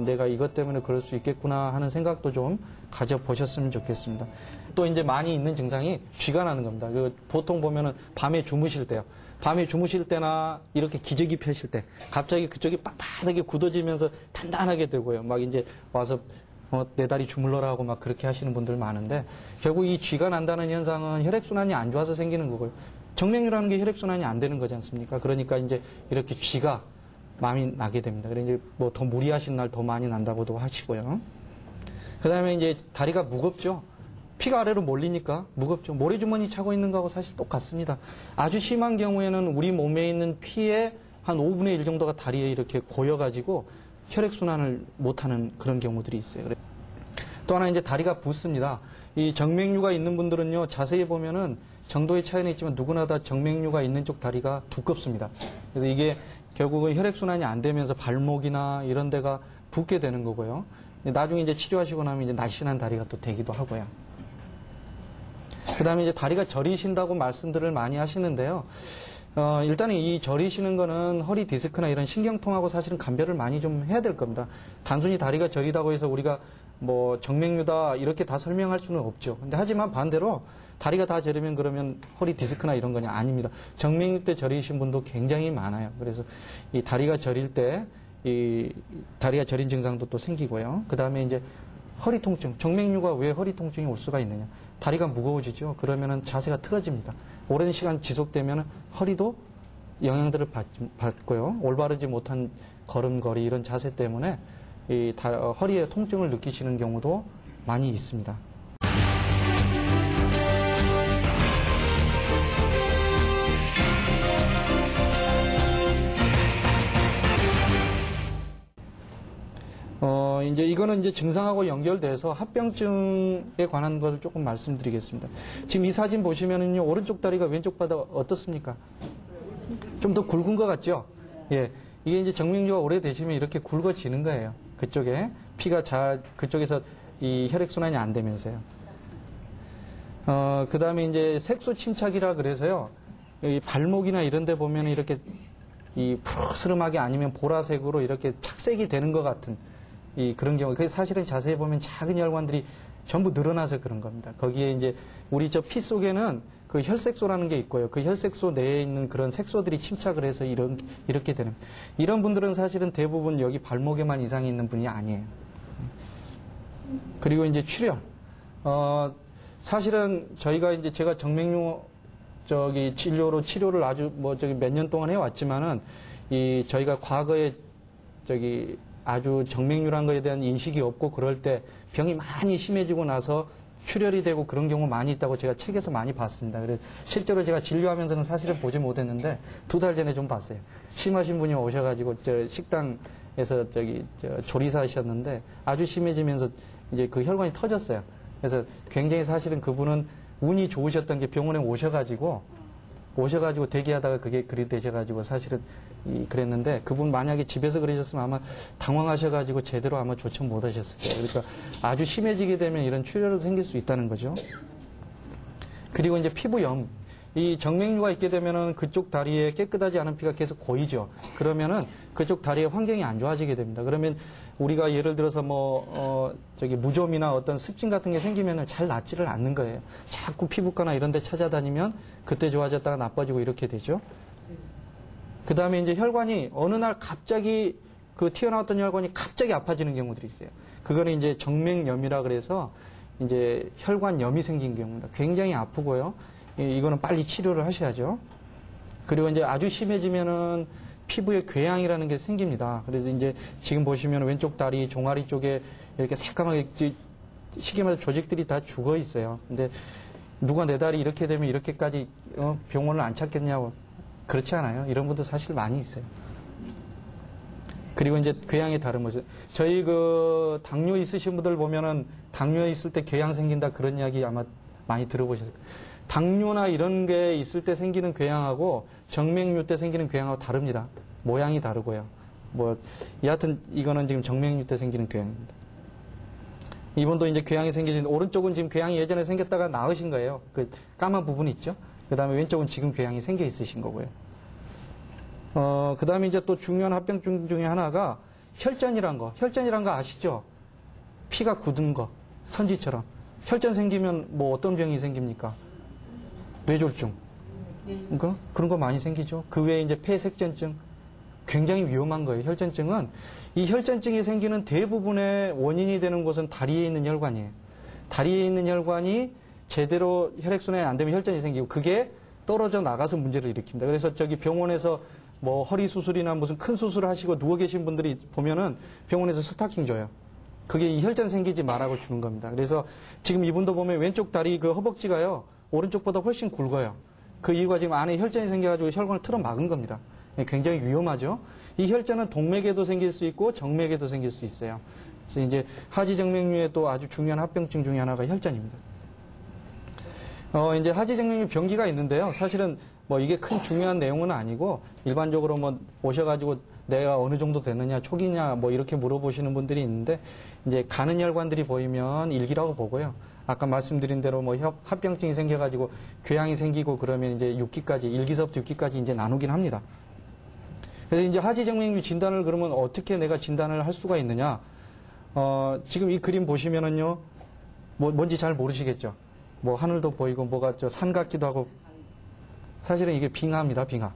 내가 이것 때문에 그럴 수 있겠구나 하는 생각도 좀 가져보셨으면 좋겠습니다. 또 이제 많이 있는 증상이 쥐가 나는 겁니다. 보통 보면은 밤에 주무실 때요. 밤에 주무실 때나 이렇게 기저귀 펴실 때 갑자기 그쪽이 빳빳하게 굳어지면서 단단하게 되고요. 막 이제 와서 내 다리 주물러라 하고 막 그렇게 하시는 분들 많은데 결국 이 쥐가 난다는 현상은 혈액순환이 안 좋아서 생기는 거고요. 정맥류라는 게 혈액순환이 안 되는 거지 않습니까? 그러니까 이제 이렇게 쥐가 많이 나게 됩니다. 그래서 이제 뭐 더 무리하신 날 더 많이 난다고도 하시고요. 그 다음에 이제 다리가 무겁죠. 피가 아래로 몰리니까 무겁죠. 모래주머니 차고 있는 거하고 사실 똑같습니다. 아주 심한 경우에는 우리 몸에 있는 피의 한 5분의 1 정도가 다리에 이렇게 고여가지고 혈액순환을 못하는 그런 경우들이 있어요. 또 하나 이제 다리가 붓습니다. 이 정맥류가 있는 분들은요, 자세히 보면은 정도의 차이는 있지만 누구나 다 정맥류가 있는 쪽 다리가 두껍습니다. 그래서 이게 결국은 혈액순환이 안 되면서 발목이나 이런 데가 붓게 되는 거고요. 나중에 이제 치료하시고 나면 이제 날씬한 다리가 또 되기도 하고요. 그 다음에 이제 다리가 저리신다고 말씀들을 많이 하시는데요. 일단은 이 저리시는 거는 허리 디스크나 이런 신경통하고 사실은 감별을 많이 좀 해야 될 겁니다. 단순히 다리가 저리다고 해서 우리가 뭐 정맥류다 이렇게 다 설명할 수는 없죠. 근데 하지만 반대로 다리가 다 저리면 그러면 허리 디스크나 이런 거냐? 아닙니다. 정맥류 때 저리신 분도 굉장히 많아요. 그래서 이 다리가 저릴 때 이 다리가 저린 증상도 또 생기고요. 그 다음에 이제 허리 통증, 정맥류가 왜 허리 통증이 올 수가 있느냐? 다리가 무거워지죠. 그러면은 자세가 틀어집니다. 오랜 시간 지속되면 허리도 영향들을 받고요. 올바르지 못한 걸음걸이 이런 자세 때문에 이 허리에 통증을 느끼시는 경우도 많이 있습니다. 이제 이거는 이제 증상하고 연결돼서 합병증에 관한 것을 조금 말씀드리겠습니다. 지금 이 사진 보시면은요, 오른쪽 다리가 왼쪽 바다 어떻습니까? 좀 더 굵은 것 같죠? 예. 이게 이제 정맥류가 오래되시면 이렇게 굵어지는 거예요. 그쪽에 피가 그쪽에서 이 혈액순환이 안 되면서요. 그 다음에 이제 색소 침착이라 그래서요, 이 발목이나 이런 데 보면 이렇게 이 푸르스름하게 아니면 보라색으로 이렇게 착색이 되는 것 같은 그런 경우, 그게 사실은 자세히 보면 작은 혈관들이 전부 늘어나서 그런 겁니다. 거기에 이제 우리 저 피 속에는 그 혈색소라는 게 있고요. 그 혈색소 내에 있는 그런 색소들이 침착을 해서 이렇게 되는. 이런 분들은 사실은 대부분 여기 발목에만 이상이 있는 분이 아니에요. 그리고 이제 출혈. 사실은 저희가 이제 제가 정맥류 치료를 아주 몇 년 동안 해왔지만은 저희가 과거에 아주 정맥류라는 거에 대한 인식이 없고 그럴 때 병이 많이 심해지고 나서 출혈이 되고 그런 경우 많이 있다고 제가 책에서 많이 봤습니다. 그래서 실제로 제가 진료하면서는 사실은 보지 못했는데 2달 전에 좀 봤어요. 심하신 분이 오셔가지고 식당에서 조리사셨는데 아주 심해지면서 이제 그 혈관이 터졌어요. 그래서 굉장히 사실은 그분은 운이 좋으셨던 게 병원에 오셔가지고 대기하다가 그게 그리 되셔가지고 사실은 그랬는데 그분 만약에 집에서 그러셨으면 아마 당황하셔가지고 제대로 아마 조처 못 하셨을 거예요. 그러니까 아주 심해지게 되면 이런 출혈도 생길 수 있다는 거죠. 그리고 이제 피부염. 이 정맥류가 있게 되면은 그쪽 다리에 깨끗하지 않은 피가 계속 고이죠. 그러면은 그쪽 다리의 환경이 안 좋아지게 됩니다. 그러면 우리가 예를 들어서 무좀이나 어떤 습진 같은 게 생기면은 잘 낫지를 않는 거예요. 자꾸 피부과나 이런 데 찾아다니면 그때 좋아졌다가 나빠지고 이렇게 되죠. 그 다음에 이제 혈관이 어느 날 갑자기 튀어나왔던 혈관이 갑자기 아파지는 경우들이 있어요. 그거는 이제 정맥염이라 그래서 이제 혈관염이 생긴 경우입니다. 굉장히 아프고요. 이거는 빨리 치료를 하셔야죠. 그리고 이제 아주 심해지면은 피부에 궤양이라는 게 생깁니다. 그래서 이제 지금 보시면 왼쪽 다리 종아리 쪽에 이렇게 새까맣게 쉽게 말해서 조직들이 다 죽어 있어요. 근데 누가 내 다리 이렇게 되면 이렇게까지 병원을 안 찾겠냐고 그렇지 않아요. 이런 분들 사실 많이 있어요. 그리고 이제 궤양이 다른 거죠. 저희 당뇨 있으신 분들 보면은 당뇨 있을 때 궤양 생긴다 그런 이야기 아마 많이 들어보셨을 거예요. 당뇨나 이런 게 있을 때 생기는 궤양하고 정맥류 때 생기는 궤양하고 다릅니다. 모양이 다르고요. 여하튼 이거는 지금 정맥류 때 생기는 궤양입니다. 이분도 이제 궤양이 생기신, 오른쪽은 지금 궤양이 예전에 생겼다가 나으신 거예요. 그 까만 부분 있죠? 그 다음에 왼쪽은 지금 궤양이 생겨 있으신 거고요. 그 다음에 이제 또 중요한 합병증 중에 하나가 혈전이란 거. 혈전이란 거 아시죠? 피가 굳은 거. 선지처럼. 혈전 생기면 뭐 어떤 병이 생깁니까? 뇌졸중. 그러니까 그런 거 많이 생기죠. 그 외에 이제 폐색전증. 굉장히 위험한 거예요. 혈전증은 이 혈전증이 생기는 대부분의 원인이 되는 곳은 다리에 있는 혈관이에요. 다리에 있는 혈관이 제대로 혈액순환이 안 되면 혈전이 생기고 그게 떨어져 나가서 문제를 일으킵니다. 그래서 저기 병원에서 뭐 허리 수술이나 무슨 큰 수술을 하시고 누워 계신 분들이 보면은 병원에서 스타킹 줘요. 그게 이 혈전 생기지 말라고 주는 겁니다. 그래서 지금 이분도 보면 왼쪽 다리 그 허벅지가요, 오른쪽보다 훨씬 굵어요. 그 이유가 지금 안에 혈전이 생겨가지고 혈관을 틀어 막은 겁니다. 굉장히 위험하죠. 이 혈전은 동맥에도 생길 수 있고 정맥에도 생길 수 있어요. 그래서 이제 하지정맥류의 또 아주 중요한 합병증 중에 하나가 혈전입니다. 이제 하지정맥류 병기가 있는데요. 사실은 뭐 이게 큰 중요한 내용은 아니고 일반적으로 뭐 오셔가지고 내가 어느 정도 됐느냐, 초기냐 뭐 이렇게 물어보시는 분들이 있는데 이제 가는 혈관들이 보이면 일기라고 보고요. 아까 말씀드린 대로 뭐 합병증이 생겨가지고 궤양이 생기고 그러면 이제 6기까지, 1기서부터 6기까지 이제 나누긴 합니다. 그래서 이제 하지정맥류 진단을 그러면 어떻게 내가 진단을 할 수가 있느냐? 지금 이 그림 보시면은요, 뭔지 잘 모르시겠죠? 뭐 하늘도 보이고 뭐가 산 같기도 하고 사실은 이게 빙하입니다, 빙하.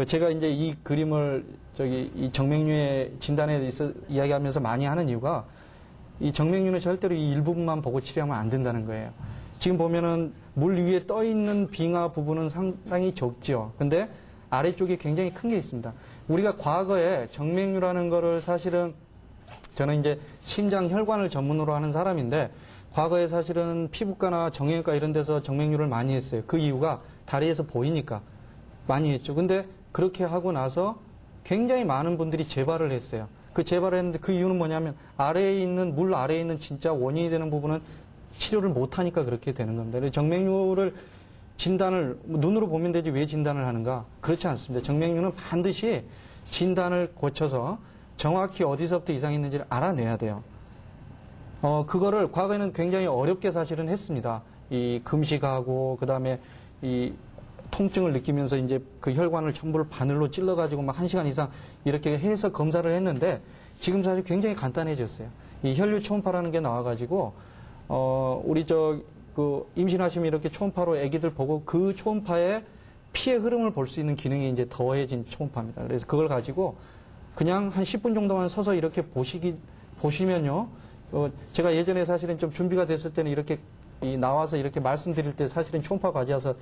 제가 이제 이 그림을 이 정맥류의 진단에 대해서 이야기하면서 많이 하는 이유가 이 정맥류는 절대로 이 일부분만 보고 치료하면 안 된다는 거예요. 지금 보면은 물 위에 떠 있는 빙하 부분은 상당히 적죠. 근데 아래쪽에 굉장히 큰 게 있습니다. 우리가 과거에 정맥류라는 거를 사실은 저는 이제 심장 혈관을 전문으로 하는 사람인데 과거에 사실은 피부과나 정형외과 이런 데서 정맥류를 많이 했어요. 그 이유가 다리에서 보이니까 많이 했죠. 근데 그렇게 하고 나서 굉장히 많은 분들이 재발을 했어요. 그 재발을 했는데 그 이유는 뭐냐면 물 아래에 있는 진짜 원인이 되는 부분은 치료를 못하니까 그렇게 되는 겁니다. 그래서 정맥류를 진단을 눈으로 보면 되지 왜 진단을 하는가? 그렇지 않습니다. 정맥류는 반드시 진단을 거쳐서 정확히 어디서부터 이상이 있는지를 알아내야 돼요. 그거를 과거에는 굉장히 어렵게 사실은 했습니다. 이 금식하고 그다음에 이 통증을 느끼면서 이제 그 혈관을 전부를 바늘로 찔러가지고 막 1시간 이상 이렇게 해서 검사를 했는데 지금 사실 굉장히 간단해졌어요. 이 혈류 초음파라는 게 나와가지고 우리 임신하시면 이렇게 초음파로 아기들 보고 그 초음파의 피의 흐름을 볼 수 있는 기능이 이제 더해진 초음파입니다. 그래서 그걸 가지고 그냥 한 10분 정도만 서서 이렇게 보시면요. 제가 예전에 사실은 좀 준비가 됐을 때는 이렇게 나와서 이렇게 말씀드릴 때 사실은 초음파 가져와서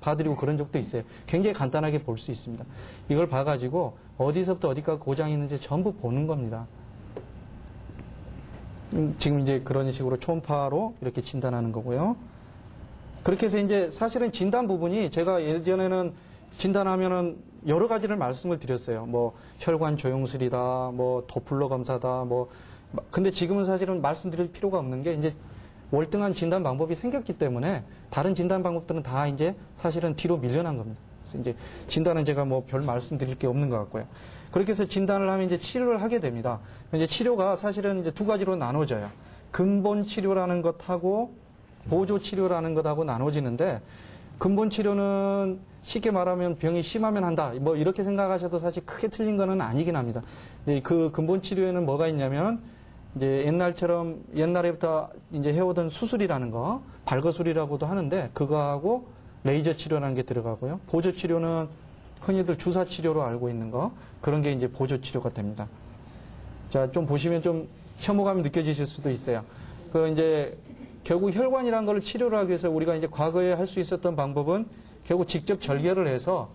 봐드리고 그런 적도 있어요. 굉장히 간단하게 볼 수 있습니다. 이걸 봐가지고 어디서부터 어디까지 고장이 있는지 전부 보는 겁니다. 지금 이제 그런 식으로 초음파로 이렇게 진단하는 거고요. 그렇게 해서 이제 사실은 진단 부분이 제가 예전에는 진단하면은 여러 가지를 말씀을 드렸어요. 뭐 혈관 조영술이다, 뭐 도플러 검사다, 근데 지금은 사실은 말씀드릴 필요가 없는 게 이제 월등한 진단 방법이 생겼기 때문에 다른 진단 방법들은 다 이제 사실은 뒤로 밀려난 겁니다. 그래서 이제 진단은 제가 뭐 별 말씀드릴 게 없는 것 같고요. 그렇게 해서 진단을 하면 이제 치료를 하게 됩니다. 이제 치료가 사실은 이제 두 가지로 나눠져요. 근본 치료라는 것하고 보조 치료라는 것하고 나눠지는데 근본 치료는 쉽게 말하면 병이 심하면 한다. 뭐 이렇게 생각하셔도 사실 크게 틀린 거는 아니긴 합니다. 근데 그 근본 치료에는 뭐가 있냐면 이제 옛날에부터 이제 해오던 수술이라는 거, 발거술이라고도 하는데 그거하고 레이저 치료라는 게 들어가고요. 보조 치료는 흔히들 주사 치료로 알고 있는 거, 그런 게 이제 보조 치료가 됩니다. 자, 좀 보시면 좀 혐오감이 느껴지실 수도 있어요. 이제 결국 혈관이라는 걸 치료를 하기 위해서 우리가 이제 과거에 할 수 있었던 방법은 결국 직접 절개를 해서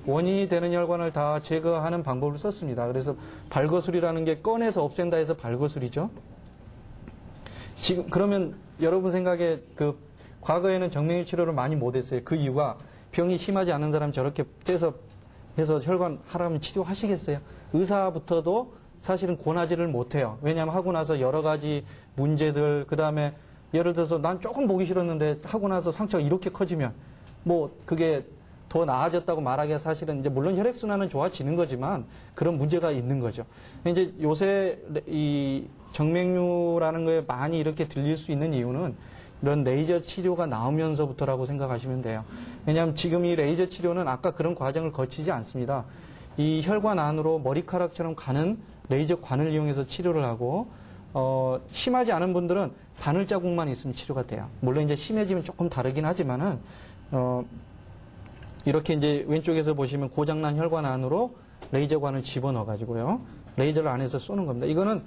원인이 되는 혈관을 다 제거하는 방법을 썼습니다. 그래서 발거술이라는 게 꺼내서 없앤다 해서 발거술이죠. 지금 그러면 여러분 생각에 과거에는 정맥류 치료를 많이 못했어요. 그 이유가 병이 심하지 않은 사람 저렇게 떼서 해서 혈관 하라면 치료하시겠어요? 의사부터도 사실은 권하지를 못해요. 왜냐하면 하고 나서 여러 가지 문제들, 그 다음에 예를 들어서 난 조금 보기 싫었는데 하고 나서 상처가 이렇게 커지면 그게 더 나아졌다고 말하기가 사실은 이제 물론 혈액순환은 좋아지는 거지만 그런 문제가 있는 거죠. 이제 요새 이 정맥류라는 거에 많이 이렇게 들릴 수 있는 이유는 이런 레이저 치료가 나오면서부터라고 생각하시면 돼요. 왜냐하면 지금 이 레이저 치료는 아까 그런 과정을 거치지 않습니다. 이 혈관 안으로 머리카락처럼 가는 레이저 관을 이용해서 치료를 하고 심하지 않은 분들은 바늘 자국만 있으면 치료가 돼요. 물론 이제 심해지면 조금 다르긴 하지만은, 이렇게 이제 왼쪽에서 보시면 고장난 혈관 안으로 레이저관을 집어넣어 가지고요. 레이저를 안에서 쏘는 겁니다. 이거는,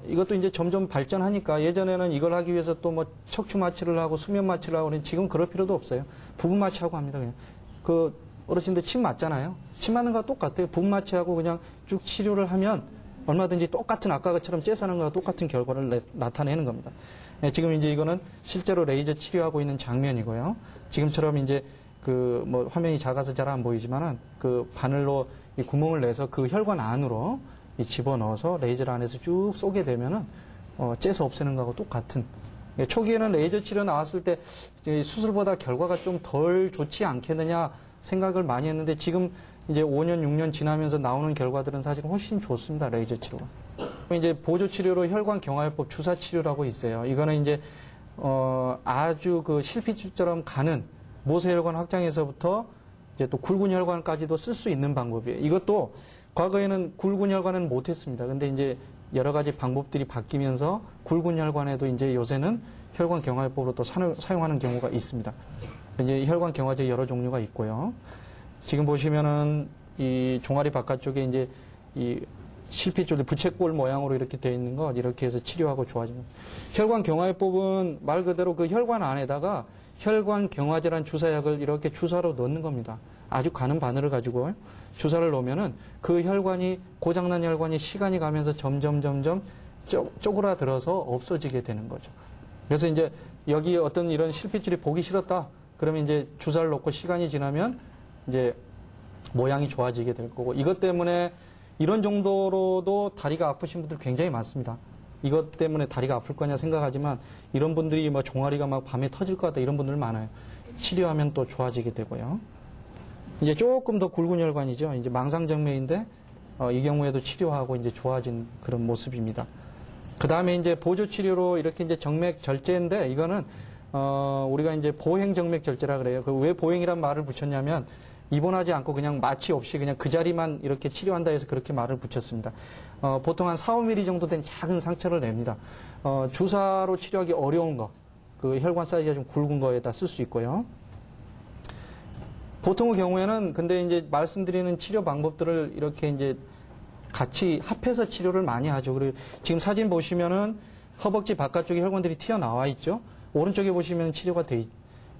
이것도 이제 점점 발전하니까 예전에는 이걸 하기 위해서 또 뭐 척추 마취를 하고 수면 마취를 하고 그러는데 지금 그럴 필요도 없어요. 부분 마취하고 합니다. 그냥. 그 어르신들 침 맞잖아요. 침 맞는 거와 똑같아요. 부분 마취하고 그냥 쭉 치료를 하면 얼마든지 똑같은 아까처럼 째사는 거와 똑같은 결과를 나타내는 겁니다. 네, 지금 이제 이거는 실제로 레이저 치료하고 있는 장면이고요. 지금처럼 이제 그 뭐 화면이 작아서 잘 안 보이지만은 그 바늘로 이 구멍을 내서 그 혈관 안으로 이 집어넣어서 레이저 안에서 쭉 쏘게 되면은 째서 없애는 거하고 똑같은. 예, 초기에는 레이저 치료 나왔을 때 수술보다 결과가 좀 덜 좋지 않겠느냐 생각을 많이 했는데 지금 이제 5년, 6년 지나면서 나오는 결과들은 사실 훨씬 좋습니다. 레이저 치료가. 이제 보조 치료로 혈관 경화요법 주사 치료라고 있어요. 이거는 이제 아주 그 실핏줄처럼 가는 모세혈관 확장에서부터 이제 또 굵은 혈관까지도 쓸 수 있는 방법이에요. 이것도 과거에는 굵은 혈관은 못했습니다. 근데 이제 여러 가지 방법들이 바뀌면서 굵은 혈관에도 이제 요새는 혈관 경화요법으로 또 사용하는 경우가 있습니다. 이제 혈관 경화제 여러 종류가 있고요. 지금 보시면은 이 종아리 바깥쪽에 이제 이 실핏줄들 부채꼴 모양으로 이렇게 되어 있는 거 이렇게 해서 치료하고 좋아집니다. 혈관 경화요법은 말 그대로 그 혈관 안에다가 혈관 경화제란 주사약을 이렇게 주사로 넣는 겁니다. 아주 가는 바늘을 가지고 주사를 놓으면은 그 혈관이 고장난 혈관이 시간이 가면서 점점 쪼그라들어서 없어지게 되는 거죠. 그래서 이제 여기 어떤 이런 실핏줄이 보기 싫었다. 그러면 이제 주사를 놓고 시간이 지나면 이제 모양이 좋아지게 될 거고 이것 때문에 이런 정도로도 다리가 아프신 분들 굉장히 많습니다. 이것 때문에 다리가 아플 거냐 생각하지만 이런 분들이 뭐 종아리가 막 밤에 터질 것 같다 이런 분들 많아요. 치료하면 또 좋아지게 되고요. 이제 조금 더 굵은 혈관이죠. 이제 망상정맥인데 이 경우에도 치료하고 이제 좋아진 그런 모습입니다. 그 다음에 이제 보조 치료로 이렇게 이제 정맥 절제인데 이거는 우리가 이제 보행 정맥 절제라 그래요. 그 왜 보행이란 말을 붙였냐면 입원하지 않고 그냥 마취 없이 그냥 그 자리만 이렇게 치료한다 해서 그렇게 말을 붙였습니다. 보통 한 4, 5mm 정도 된 작은 상처를 냅니다. 주사로 치료하기 어려운 거, 그 혈관 사이즈가 좀 굵은 거에다 쓸 수 있고요. 보통의 경우에는 근데 이제 말씀드리는 치료 방법들을 이렇게 이제 같이 합해서 치료를 많이 하죠. 그리고 지금 사진 보시면은 허벅지 바깥쪽에 혈관들이 튀어나와 있죠. 오른쪽에 보시면 치료가 돼 있죠.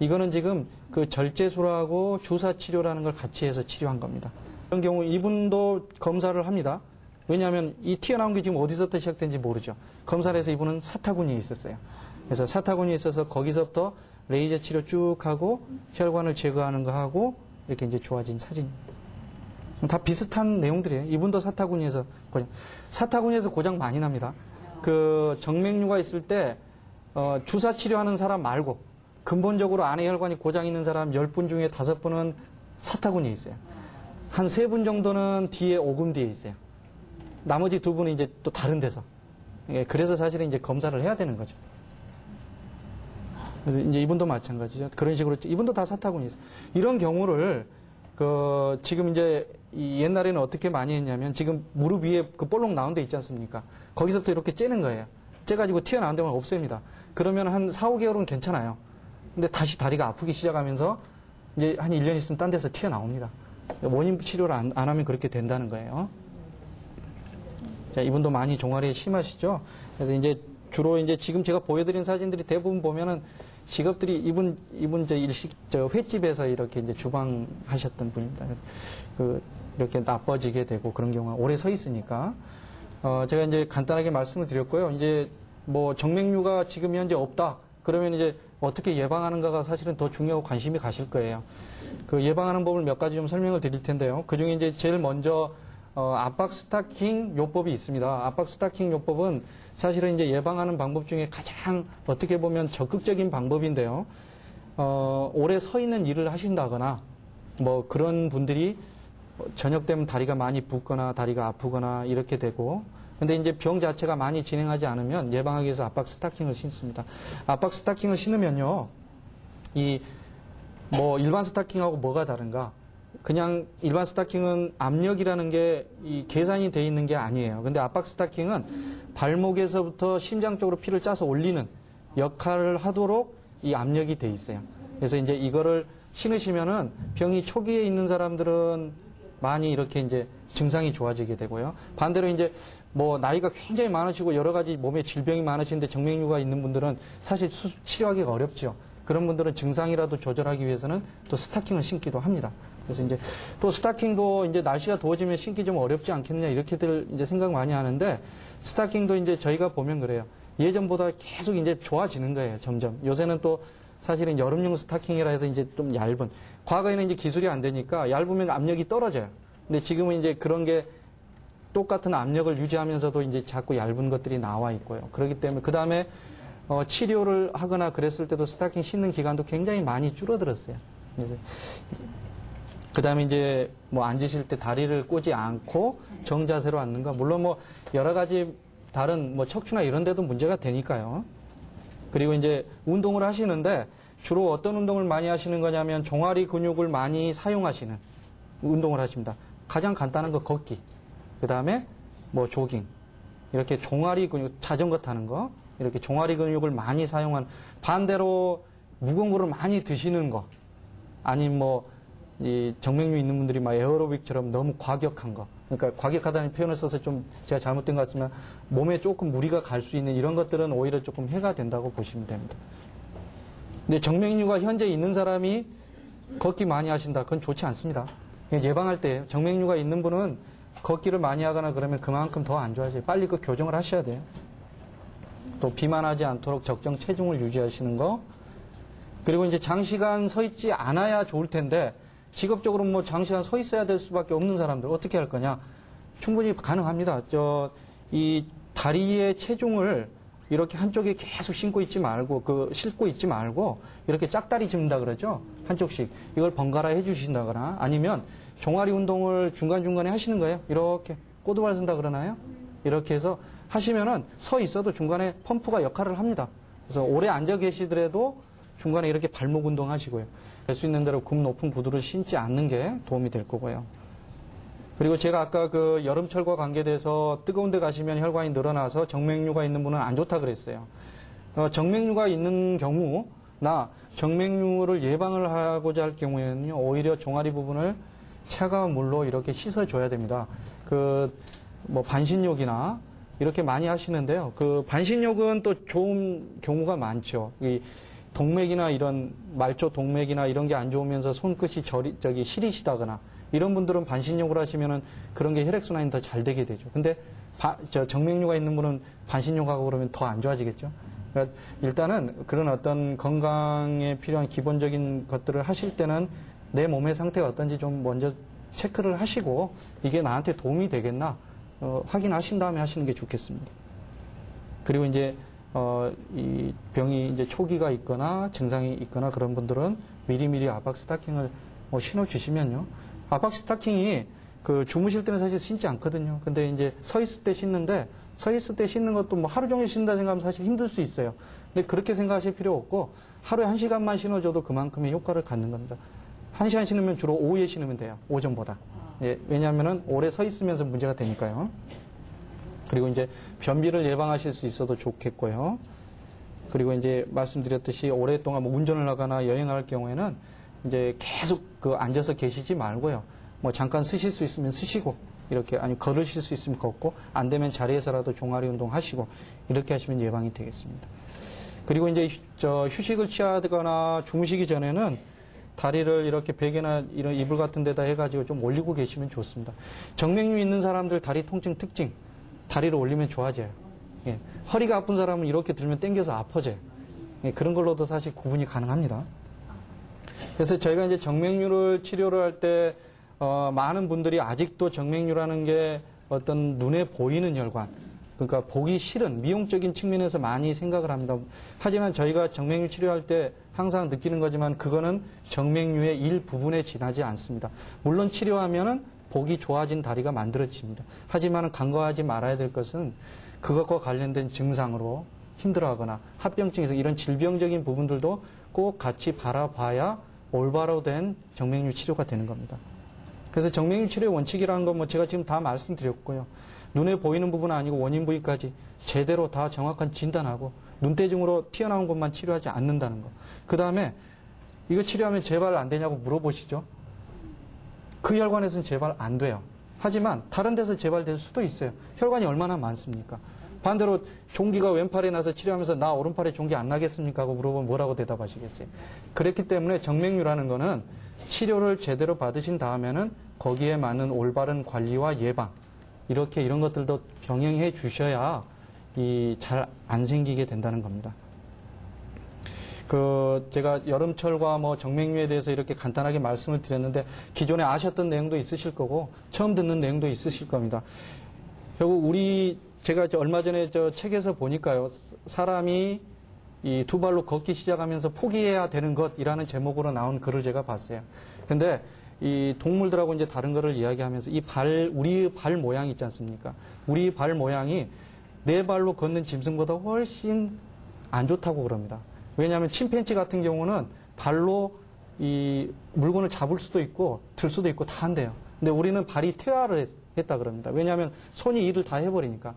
이거는 지금 그 절제술하고 주사 치료라는 걸 같이 해서 치료한 겁니다. 그런 경우 이분도 검사를 합니다. 왜냐하면 이 튀어나온 게 지금 어디서부터 시작된지 모르죠. 검사를 해서 이분은 사타구니에 있었어요. 그래서 사타구니에 있어서 거기서부터 레이저 치료 쭉 하고 혈관을 제거하는 거 하고 이렇게 이제 좋아진 사진입니다. 다 비슷한 내용들이에요. 이분도 사타구니에서 고장 많이 납니다. 그 정맥류가 있을 때 주사 치료하는 사람 말고 근본적으로 안에 혈관이 고장 있는 사람 10분 중에 5분은 사타구니에 있어요. 한 3분 정도는 뒤에 오금 뒤에 있어요. 나머지 2분은 이제 또 다른 데서. 그래서 사실은 이제 검사를 해야 되는 거죠. 그래서 이제 이분도 마찬가지죠. 그런 식으로 이분도 다 사타구니에 있어요. 이런 경우를 지금 이제 옛날에는 어떻게 많이 했냐면 지금 무릎 위에 그 볼록 나온 데 있지 않습니까? 거기서부터 이렇게 째는 거예요. 째가지고 튀어나온 데만 없앱니다. 그러면 한 4, 5개월은 괜찮아요. 근데 다시 다리가 아프기 시작하면서 이제 한 1년 있으면 딴 데서 튀어나옵니다. 원인 치료를 안 하면 그렇게 된다는 거예요. 자, 이분도 많이 종아리에 심하시죠? 그래서 이제 주로 이제 지금 제가 보여드린 사진들이 대부분 보면은 직업들이 이분 횟집에서 이렇게 이제 주방 하셨던 분입니다. 이렇게 나빠지게 되고 그런 경우가 오래 서 있으니까. 제가 이제 간단하게 말씀을 드렸고요. 이제 뭐 정맥류가 지금 현재 없다. 그러면 이제 어떻게 예방하는가가 사실은 더 중요하고 관심이 가실 거예요. 그 예방하는 법을 몇 가지 좀 설명을 드릴 텐데요. 그 중에 이제 제일 먼저 압박 스타킹 요법이 있습니다. 압박 스타킹 요법은 사실은 이제 예방하는 방법 중에 가장 어떻게 보면 적극적인 방법인데요. 오래 서 있는 일을 하신다거나 뭐 그런 분들이 저녁 되면 다리가 많이 붓거나 다리가 아프거나 이렇게 되고 근데 이제 병 자체가 많이 진행하지 않으면 예방하기 위해서 압박 스타킹을 신습니다. 압박 스타킹을 신으면요. 뭐 일반 스타킹하고 뭐가 다른가? 그냥 일반 스타킹은 압력이라는 게 이 계산이 돼 있는 게 아니에요. 근데 압박 스타킹은 발목에서부터 심장 쪽으로 피를 짜서 올리는 역할을 하도록 이 압력이 돼 있어요. 그래서 이제 이거를 신으시면은 병이 초기에 있는 사람들은 많이 이렇게 이제 증상이 좋아지게 되고요. 반대로 이제 뭐 나이가 굉장히 많으시고 여러 가지 몸에 질병이 많으신데 정맥류가 있는 분들은 사실 치료하기가 어렵죠. 그런 분들은 증상이라도 조절하기 위해서는 또 스타킹을 신기도 합니다. 그래서 이제 또 스타킹도 이제 날씨가 더워지면 신기 좀 어렵지 않겠느냐 이렇게들 이제 생각 많이 하는데 스타킹도 이제 저희가 보면 그래요. 예전보다 계속 이제 좋아지는 거예요. 점점. 요새는 또 사실은 여름용 스타킹이라 해서 이제 좀 얇은. 과거에는 이제 기술이 안 되니까 얇으면 압력이 떨어져요. 근데 지금은 이제 그런 게 똑같은 압력을 유지하면서도 이제 자꾸 얇은 것들이 나와 있고요. 그렇기 때문에 그 다음에 치료를 하거나 그랬을 때도 스타킹 신는 기간도 굉장히 많이 줄어들었어요. 그래서 그 다음에 이제 뭐 앉으실 때 다리를 꼬지 않고 정자세로 앉는 거. 물론 뭐 여러 가지 다른 뭐 척추나 이런 데도 문제가 되니까요. 그리고 이제 운동을 하시는데 주로 어떤 운동을 많이 하시는 거냐면 종아리 근육을 많이 사용하시는 운동을 하십니다. 가장 간단한 거 걷기. 그 다음에 뭐 조깅. 이렇게 종아리 근육, 자전거 타는 거. 이렇게 종아리 근육을 많이 사용한 반대로 무거운 거를 많이 드시는 거. 아니면 뭐 이 정맥류 있는 분들이 막 에어로빅처럼 너무 과격한 거. 그러니까 과격하다는 표현을 써서 좀 제가 잘못된 것 같지만 몸에 조금 무리가 갈 수 있는 이런 것들은 오히려 조금 해가 된다고 보시면 됩니다. 근데 정맥류가 현재 있는 사람이 걷기 많이 하신다. 그건 좋지 않습니다. 예방할 때 정맥류가 있는 분은 걷기를 많이 하거나 그러면 그만큼 더 안 좋아져요. 빨리 그 교정을 하셔야 돼요. 또 비만하지 않도록 적정 체중을 유지하시는 거. 그리고 이제 장시간 서 있지 않아야 좋을 텐데 직업적으로 뭐 장시간 서 있어야 될 수밖에 없는 사람들 어떻게 할 거냐? 충분히 가능합니다. 이 다리의 체중을 이렇게 한쪽에 계속 싣고 있지 말고 이렇게 짝다리 짚는다 그러죠. 한쪽씩 이걸 번갈아 해주신다거나 아니면 종아리 운동을 중간중간에 하시는 거예요. 이렇게 꼬두발 쓴다 그러나요? 이렇게 해서 하시면은 서 있어도 중간에 펌프가 역할을 합니다. 그래서 오래 앉아 계시더라도 중간에 이렇게 발목 운동 하시고요. 될 수 있는 대로 굽 높은 구두를 신지 않는 게 도움이 될 거고요. 그리고 제가 아까 그 여름철과 관계돼서 뜨거운 데 가시면 혈관이 늘어나서 정맥류가 있는 분은 안 좋다 그랬어요. 정맥류가 있는 경우나 정맥류를 예방을 하고자 할 경우에는요, 오히려 종아리 부분을 차가운 물로 이렇게 씻어줘야 됩니다. 뭐 반신욕이나 이렇게 많이 하시는데요. 그 반신욕은 또 좋은 경우가 많죠. 이 동맥이나 이런 말초 동맥이나 이런 게 안 좋으면서 손끝이 시리시다거나 이런 분들은 반신욕을 하시면은 그런 게 혈액순환이 더 잘 되게 되죠. 근데 정맥류가 있는 분은 반신욕하고 그러면 더 안 좋아지겠죠. 그러니까 일단은 그런 어떤 건강에 필요한 기본적인 것들을 하실 때는 내 몸의 상태가 어떤지 좀 먼저 체크를 하시고 이게 나한테 도움이 되겠나 확인하신 다음에 하시는 게 좋겠습니다. 그리고 이제 이 병이 이제 초기가 있거나 증상이 있거나 그런 분들은 미리미리 압박 스타킹을 신어 주시면요. 압박 스타킹이 주무실 때는 사실 신지 않거든요. 근데 이제 서 있을 때 신는데 서 있을 때 신는 것도 뭐 하루 종일 신다 생각하면 사실 힘들 수 있어요. 근데 그렇게 생각하실 필요 없고 하루에 1시간만 신어줘도 그만큼의 효과를 갖는 겁니다. 1시간 신으면 주로 오후에 신으면 돼요. 오전보다. 예, 왜냐하면은 오래 서 있으면서 문제가 되니까요. 그리고 이제 변비를 예방하실 수 있어도 좋겠고요. 그리고 이제 말씀드렸듯이 오랫동안 뭐 운전을 하거나 여행을 할 경우에는 이제 계속 앉아서 계시지 말고요. 뭐 잠깐 쓰실 수 있으면 쓰시고 이렇게 아니 걸으실 수 있으면 걷고 안 되면 자리에서라도 종아리 운동 하시고 이렇게 하시면 예방이 되겠습니다. 그리고 이제 휴식을 취하거나 주무시기 전에는 다리를 이렇게 베개나 이런 이불 같은 데다 해가지고 좀 올리고 계시면 좋습니다. 정맥류 있는 사람들 다리 통증 특징, 다리를 올리면 좋아져요. 예. 허리가 아픈 사람은 이렇게 들면 당겨서 아파져요. 예. 그런 걸로도 사실 구분이 가능합니다. 그래서 저희가 이제 정맥류를 치료를 할 때 많은 분들이 아직도 정맥류라는 게 어떤 눈에 보이는 혈관, 그러니까 보기 싫은 미용적인 측면에서 많이 생각을 합니다. 하지만 저희가 정맥류 치료할 때 항상 느끼는 거지만 그거는 정맥류의 일부분에 지나지 않습니다. 물론 치료하면은 보기 좋아진 다리가 만들어집니다. 하지만 간과하지 말아야 될 것은 그것과 관련된 증상으로 힘들어하거나 합병증에서 이런 질병적인 부분들도 꼭 같이 바라봐야 올바로 된 정맥류 치료가 되는 겁니다. 그래서 정맥류 치료의 원칙이라는 건 뭐 제가 지금 다 말씀드렸고요. 눈에 보이는 부분 아니고 원인 부위까지 제대로 다 정확한 진단하고 눈대중으로 튀어나온 것만 치료하지 않는다는 거. 그 다음에 이거 치료하면 재발 안 되냐고 물어보시죠. 그 혈관에서는 재발 안 돼요. 하지만 다른 데서 재발될 수도 있어요. 혈관이 얼마나 많습니까? 반대로 종기가 왼팔에 나서 치료하면서 나 오른팔에 종기 안 나겠습니까? 하고 물어보면 뭐라고 대답하시겠어요? 그렇기 때문에 정맥류라는 거는 치료를 제대로 받으신 다음에는 거기에 맞는 올바른 관리와 예방 이렇게 이런 것들도 병행해 주셔야 잘 안 생기게 된다는 겁니다. 제가 여름철과 뭐 정맥류에 대해서 이렇게 간단하게 말씀을 드렸는데 기존에 아셨던 내용도 있으실 거고 처음 듣는 내용도 있으실 겁니다. 결국 제가 얼마 전에 책에서 보니까요, 사람이 이 두 발로 걷기 시작하면서 포기해야 되는 것이라는 제목으로 나온 글을 제가 봤어요. 근데 이 동물들하고 이제 다른 거를 이야기하면서 우리 발 모양이 있지 않습니까? 우리 발 모양이 네 발로 걷는 짐승보다 훨씬 안 좋다고 그럽니다. 왜냐하면 침팬지 같은 경우는 발로 이 물건을 잡을 수도 있고 들 수도 있고 다 한대요. 근데 우리는 발이 퇴화를 했다 그럽니다. 왜냐하면 손이 일을 다 해버리니까.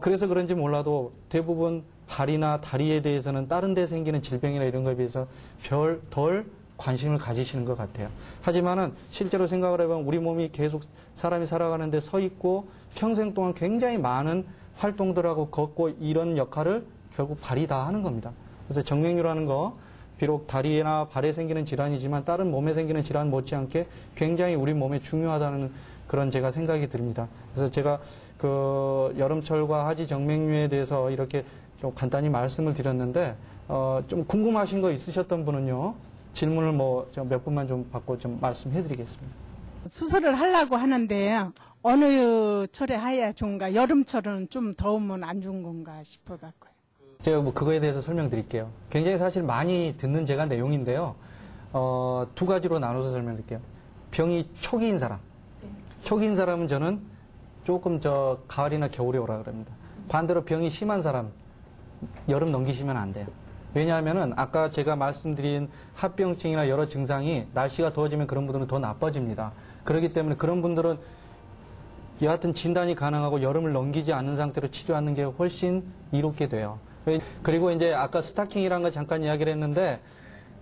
그래서 그런지 몰라도 대부분 발이나 다리에 대해서는 다른 데 생기는 질병이나 이런 거에 비해서 덜 관심을 가지시는 것 같아요. 하지만은 실제로 생각을 해보면 우리 몸이 계속 사람이 살아가는데 서 있고 평생 동안 굉장히 많은 활동들하고 걷고 이런 역할을 결국 발이 다 하는 겁니다. 그래서 정맥류라는 거 비록 다리나 발에 생기는 질환이지만 다른 몸에 생기는 질환 못지않게 굉장히 우리 몸에 중요하다는 그런 제가 생각이 듭니다. 그래서 제가 여름철과 하지 정맥류에 대해서 이렇게 좀 간단히 말씀을 드렸는데 좀 궁금하신 거 있으셨던 분은요, 질문을 몇 분만 좀 받고 좀 말씀해 드리겠습니다. 수술을 하려고 하는데 어느 철에 해야 좋은가? 여름철은 좀 더우면 안 좋은 건가 싶어갖고요. 제가 그거에 대해서 설명드릴게요. 굉장히 사실 많이 듣는 제가 내용인데요. 두 가지로 나눠서 설명드릴게요. 병이 초기인 사람. 초기인 사람은 저는 조금 가을이나 겨울에 오라 그럽니다. 반대로 병이 심한 사람, 여름 넘기시면 안 돼요. 왜냐하면은 아까 제가 말씀드린 합병증이나 여러 증상이 날씨가 더워지면 그런 분들은 더 나빠집니다. 그렇기 때문에 그런 분들은 여하튼 진단이 가능하고 여름을 넘기지 않는 상태로 치료하는 게 훨씬 이롭게 돼요. 그리고 이제 아까 스타킹이라는 거 잠깐 이야기를 했는데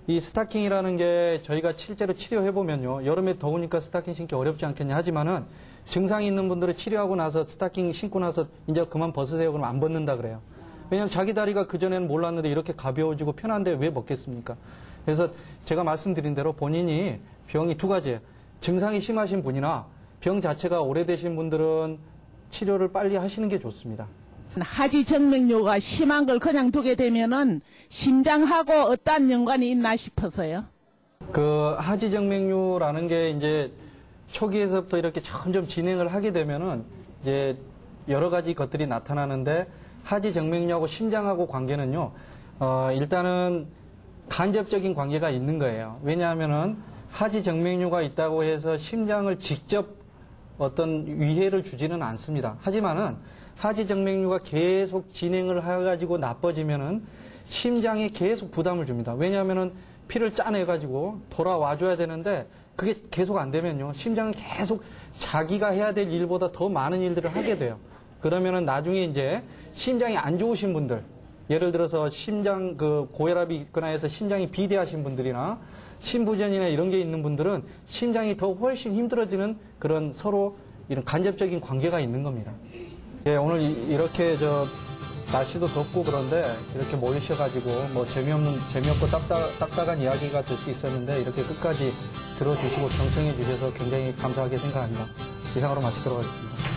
이 스타킹이라는 게 저희가 실제로 치료해보면요, 여름에 더우니까 스타킹 신기 어렵지 않겠냐 하지만은 증상이 있는 분들은 치료하고 나서 스타킹 신고 나서 이제 그만 벗으세요 그러면 안 벗는다 그래요. 왜냐하면 자기 다리가 그전에는 몰랐는데 이렇게 가벼워지고 편한데 왜 벗겠습니까? 그래서 제가 말씀드린 대로 본인이 병이 두 가지예요. 증상이 심하신 분이나 병 자체가 오래되신 분들은 치료를 빨리 하시는 게 좋습니다. 하지 정맥류가 심한 걸 그냥 두게 되면은 신장하고 어떤 연관이 있나 싶어서요. 하지 정맥류라는 게 이제 초기에서부터 이렇게 점점 진행을 하게 되면은 이제 여러 가지 것들이 나타나는데 하지 정맥류하고 심장하고 관계는요, 일단은 간접적인 관계가 있는 거예요. 왜냐하면은 하지 정맥류가 있다고 해서 심장을 직접 어떤 위해를 주지는 않습니다. 하지만은 하지 정맥류가 계속 진행을 해가지고 나빠지면은 심장에 계속 부담을 줍니다. 왜냐하면은 피를 짜내가지고 돌아와줘야 되는데 그게 계속 안 되면요, 심장은 계속 자기가 해야 될 일보다 더 많은 일들을 하게 돼요. 그러면은 나중에 이제 심장이 안 좋으신 분들, 예를 들어서 심장 고혈압이 있거나 해서 심장이 비대하신 분들이나 심부전이나 이런 게 있는 분들은 심장이 더 훨씬 힘들어지는 그런 서로 이런 간접적인 관계가 있는 겁니다. 예, 오늘 이렇게 날씨도 덥고 그런데 이렇게 모이셔가지고 재미없고 딱딱한 이야기가 될 수 있었는데 이렇게 끝까지 들어주시고 경청해 주셔서 굉장히 감사하게 생각합니다. 이상으로 마치도록 하겠습니다.